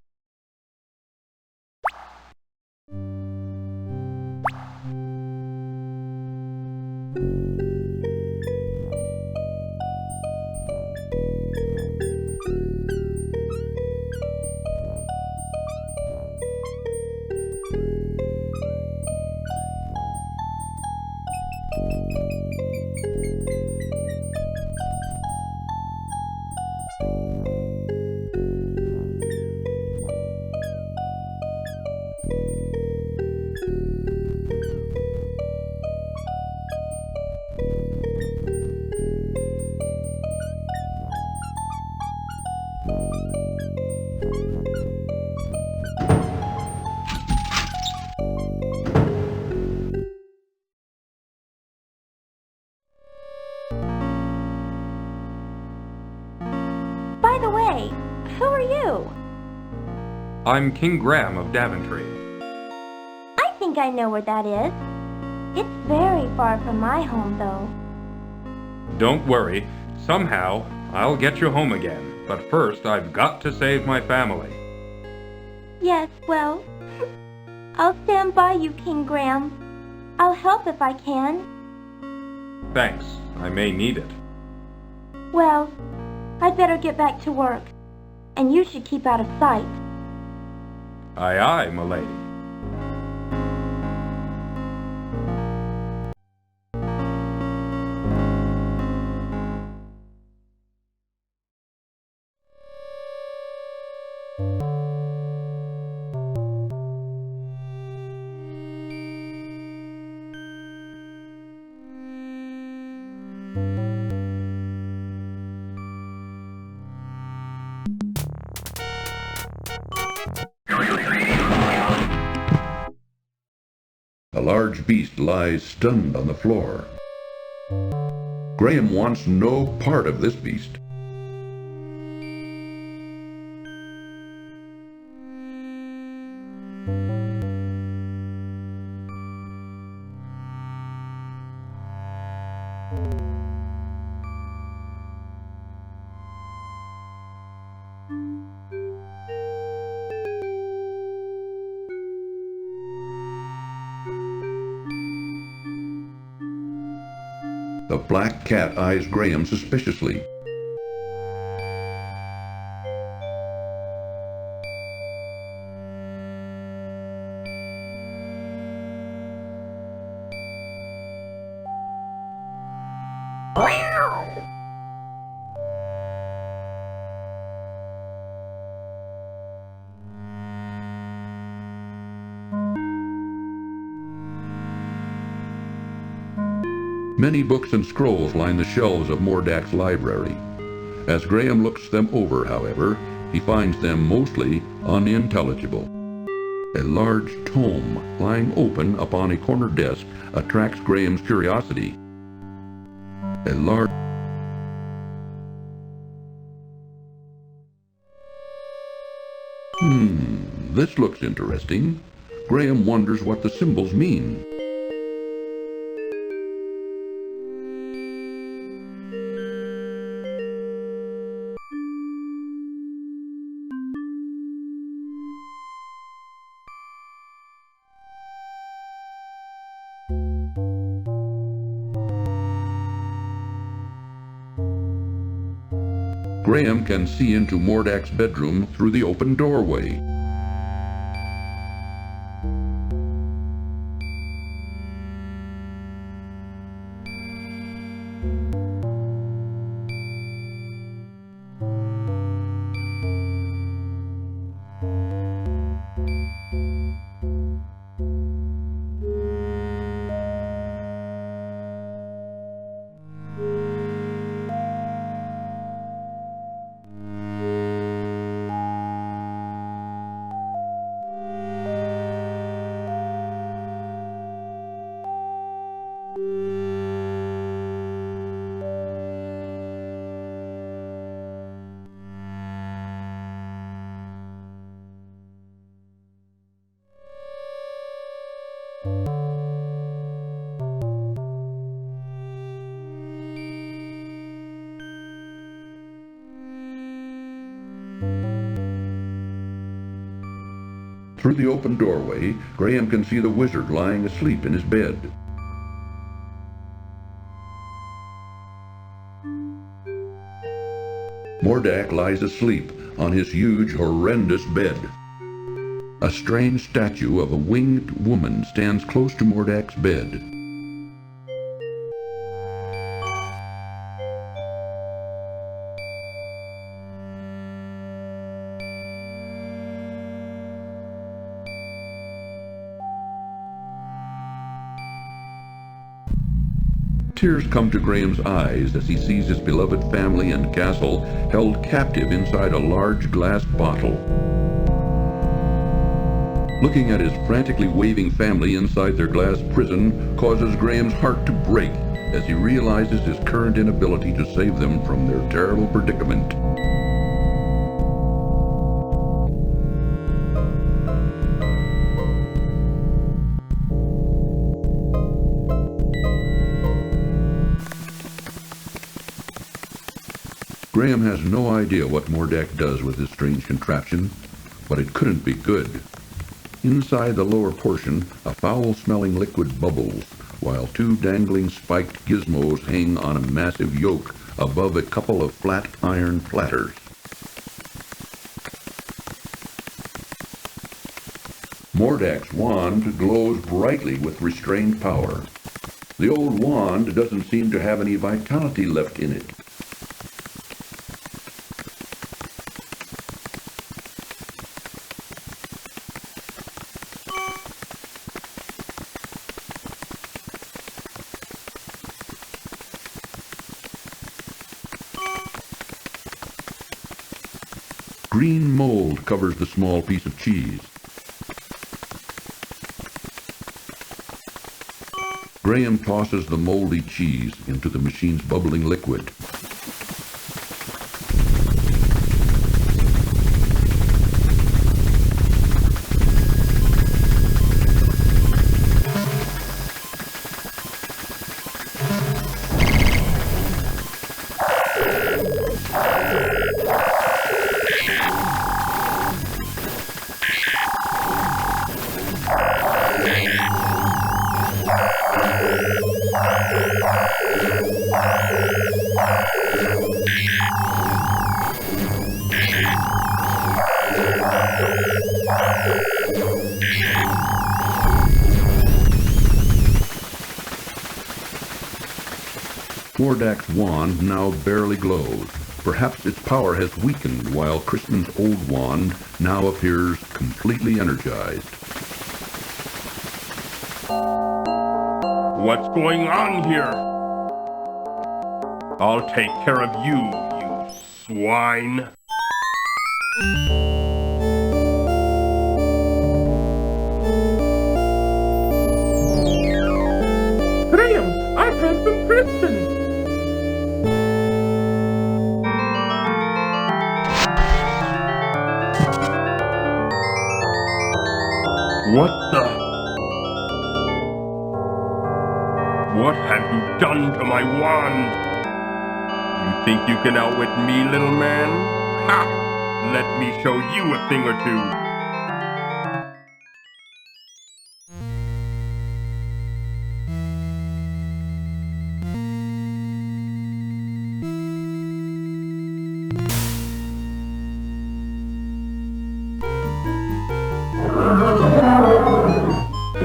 N: By the way, who are you?
A: I'm King Graham of Daventry.
N: I think I know where that is. It's very far from my home, though.
A: Don't worry, somehow I'll get you home again, but first I've got to save my family.
N: Yes, well, I'll stand by you, King Graham. I'll help if I can.
A: Thanks, I may need it.
N: Well, I'd better get back to work, and you should keep out of sight.
A: Aye, aye, m'lady.
D: A large beast lies stunned on the floor. Graham wants no part of this beast. The black cat eyes Graham suspiciously. Many books and scrolls line the shelves of Mordak's library. As Graham looks them over, however, he finds them mostly unintelligible. A large tome lying open upon a corner desk attracts Graham's curiosity. A large this looks interesting. Graham wonders what the symbols mean. Graham can see into Mordak's bedroom through the open doorway. Through the open doorway, Graham can see the wizard lying asleep in his bed. Mordak lies asleep on his huge, horrendous bed. A strange statue of a winged woman stands close to Mordak's bed. Tears come to Graham's eyes as he sees his beloved family and castle held captive inside a large glass bottle. Looking at his frantically waving family inside their glass prison causes Graham's heart to break as he realizes his current inability to save them from their terrible predicament. Graham has no idea what Mordak does with this strange contraption, but it couldn't be good. Inside the lower portion, a foul-smelling liquid bubbles, while two dangling spiked gizmos hang on a massive yoke above a couple of flat iron platters. Mordak's wand glows brightly with restrained power. The old wand doesn't seem to have any vitality left in it. Green mold covers the small piece of cheese. Graham tosses the moldy cheese into the machine's bubbling liquid. Mordak's wand now barely glows. Perhaps its power has weakened while Crispin's old wand now appears completely energized.
K: What's going on here? I'll take care of you, you swine.
B: Graham, I've heard from Crispin.
K: What the? What have you done to my wand? You think you can outwit me, little man? Ha! Let me show you a thing or two.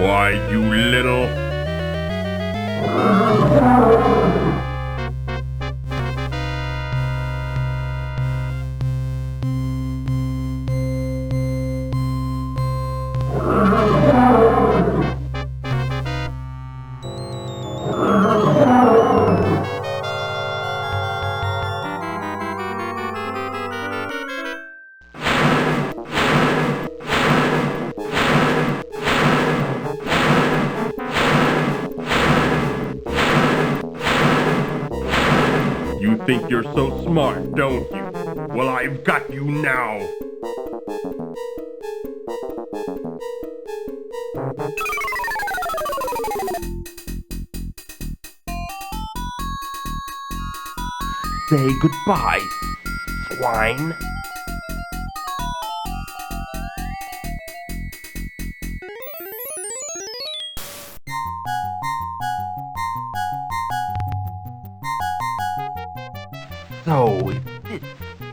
K: Why, you little... You think you're so smart, don't you? Well, I've got you now. Say goodbye, swine. So, this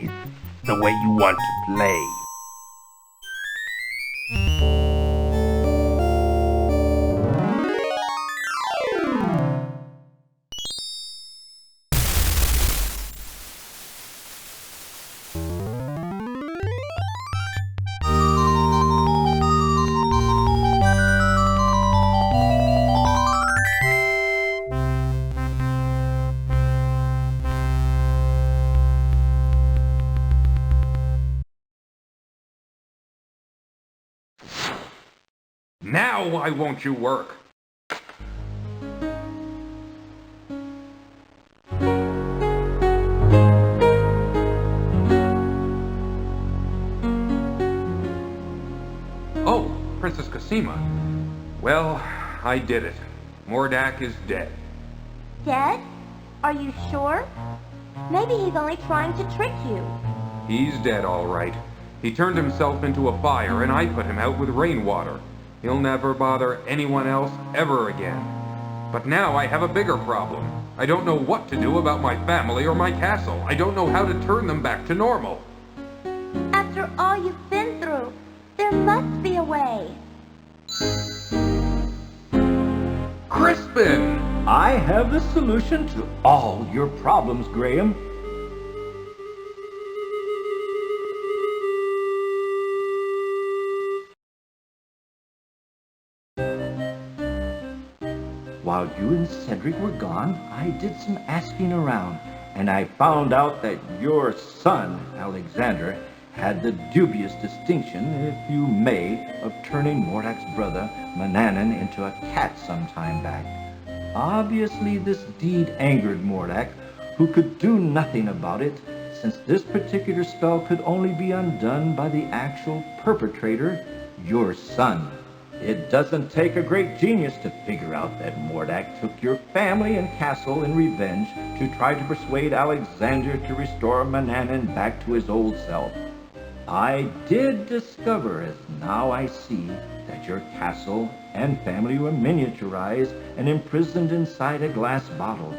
K: is the way you want to play.
A: Now why won't you work? Oh, Princess Cosima. Well, I did it. Mordak is dead.
N: Dead? Are you sure? Maybe he's only trying to trick you.
A: He's dead, all right. He turned himself into a fire, and I put him out with rainwater. He'll never bother anyone else ever again. But now I have a bigger problem. I don't know what to do about my family or my castle. I don't know how to turn them back to normal.
N: After all you've been through, there must be a way.
A: Crispin!
C: I have the solution to all your problems, Graham. While you and Cedric were gone, I did some asking around, and I found out that your son, Alexander, had the dubious distinction, if you may, of turning Mordak's brother, Manannan, into a cat some time back. Obviously, this deed angered Mordak, who could do nothing about it, since this particular spell could only be undone by the actual perpetrator, your son. It doesn't take a great genius to figure out that Mordak took your family and castle in revenge to try to persuade Alexander to restore Manannan back to his old self. I did discover, as now I see, that your castle and family were miniaturized and imprisoned inside a glass bottle.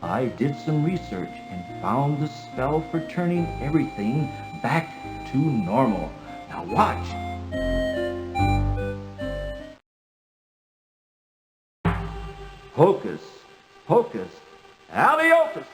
C: I did some research and found the spell for turning everything back to normal. Now watch. Hocus Pocus Aliotus!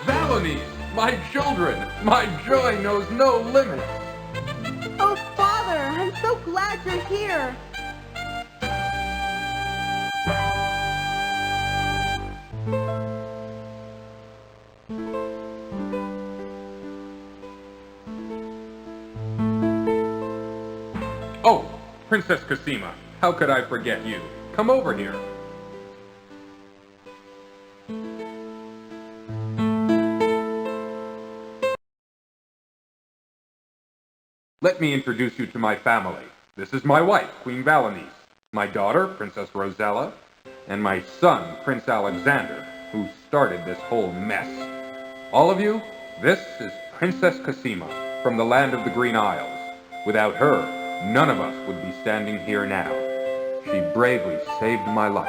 A: Valanies! My children! My joy knows no limits!
E: Oh, Father, I'm so glad you're here.
A: Oh, Princess Cosima, how could I forget you? Come over here. Let me introduce you to my family. This is my wife, Queen Valenice, my daughter, Princess Rosella, and my son, Prince Alexander, who started this whole mess. All of you, this is Princess Cosima from the land of the Green Isles. Without her, none of us would be standing here now. She bravely saved my life.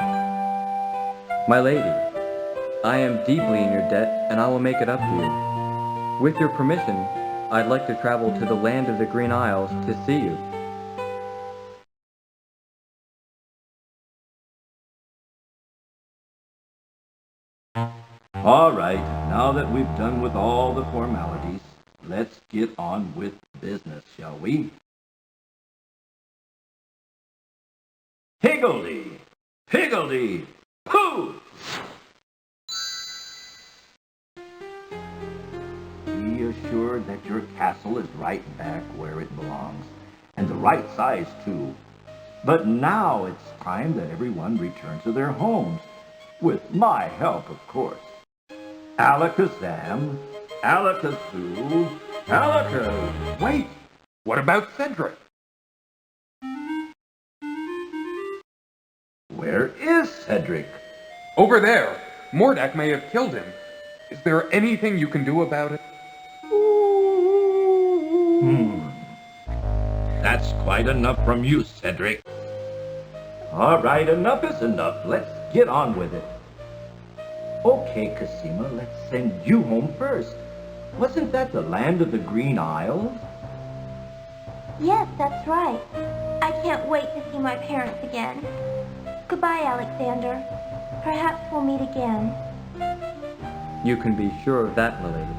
L: My lady, I am deeply in your debt, and I will make it up to you. With your permission, I'd like to travel to the land of the Green Isles to see you.
C: All right, now that we've done with all the formalities, let's get on with business, shall we? Higgledy! Higgledy! Pooh! Be assured that your castle is right back where it belongs, and the right size too. But now it's time that everyone return to their homes, with my help, of course. Alakazam, Alakazoo, Alakaz...
A: Wait! What about Cedric?
C: Where is Cedric?
A: Over there! Mordak may have killed him. Is there anything you can do about it?
C: That's quite enough from you, Cedric. All right, enough is enough. Let's get on with it. Okay, Cosima, let's send you home first. Wasn't that the land of the Green Isles?
N: Yes, that's right. I can't wait to see my parents again. Goodbye, Alexander. Perhaps we'll meet again.
L: You can be sure of that, my lady.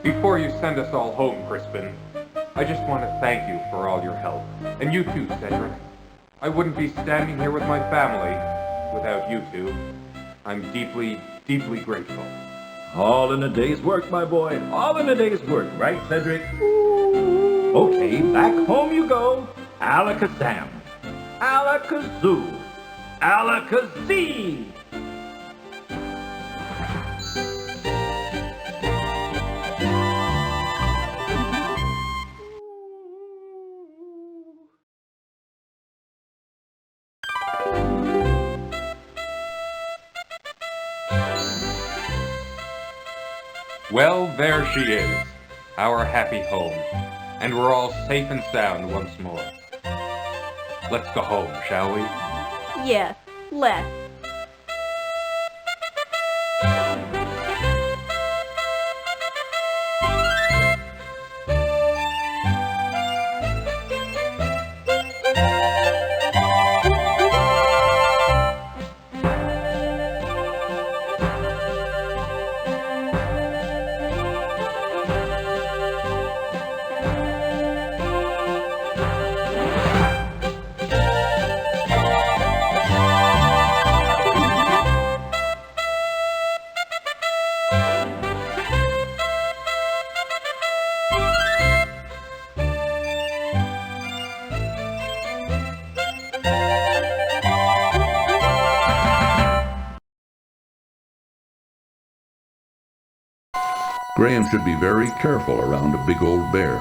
A: Before you send us all home, Crispin, I just want to thank you for all your help. And you too, Cedric. I wouldn't be standing here with my family without you two. I'm deeply, deeply grateful.
C: All in a day's work, my boy. All in a day's work, right, Cedric? Okay, back home you go. Alakazam. Alakazoo. Alakazee.
A: Well, there she is, our happy home, and we're all safe and sound once more. Let's go home, shall we?
E: Yes, let's.
D: Graham should be very careful around a big old bear.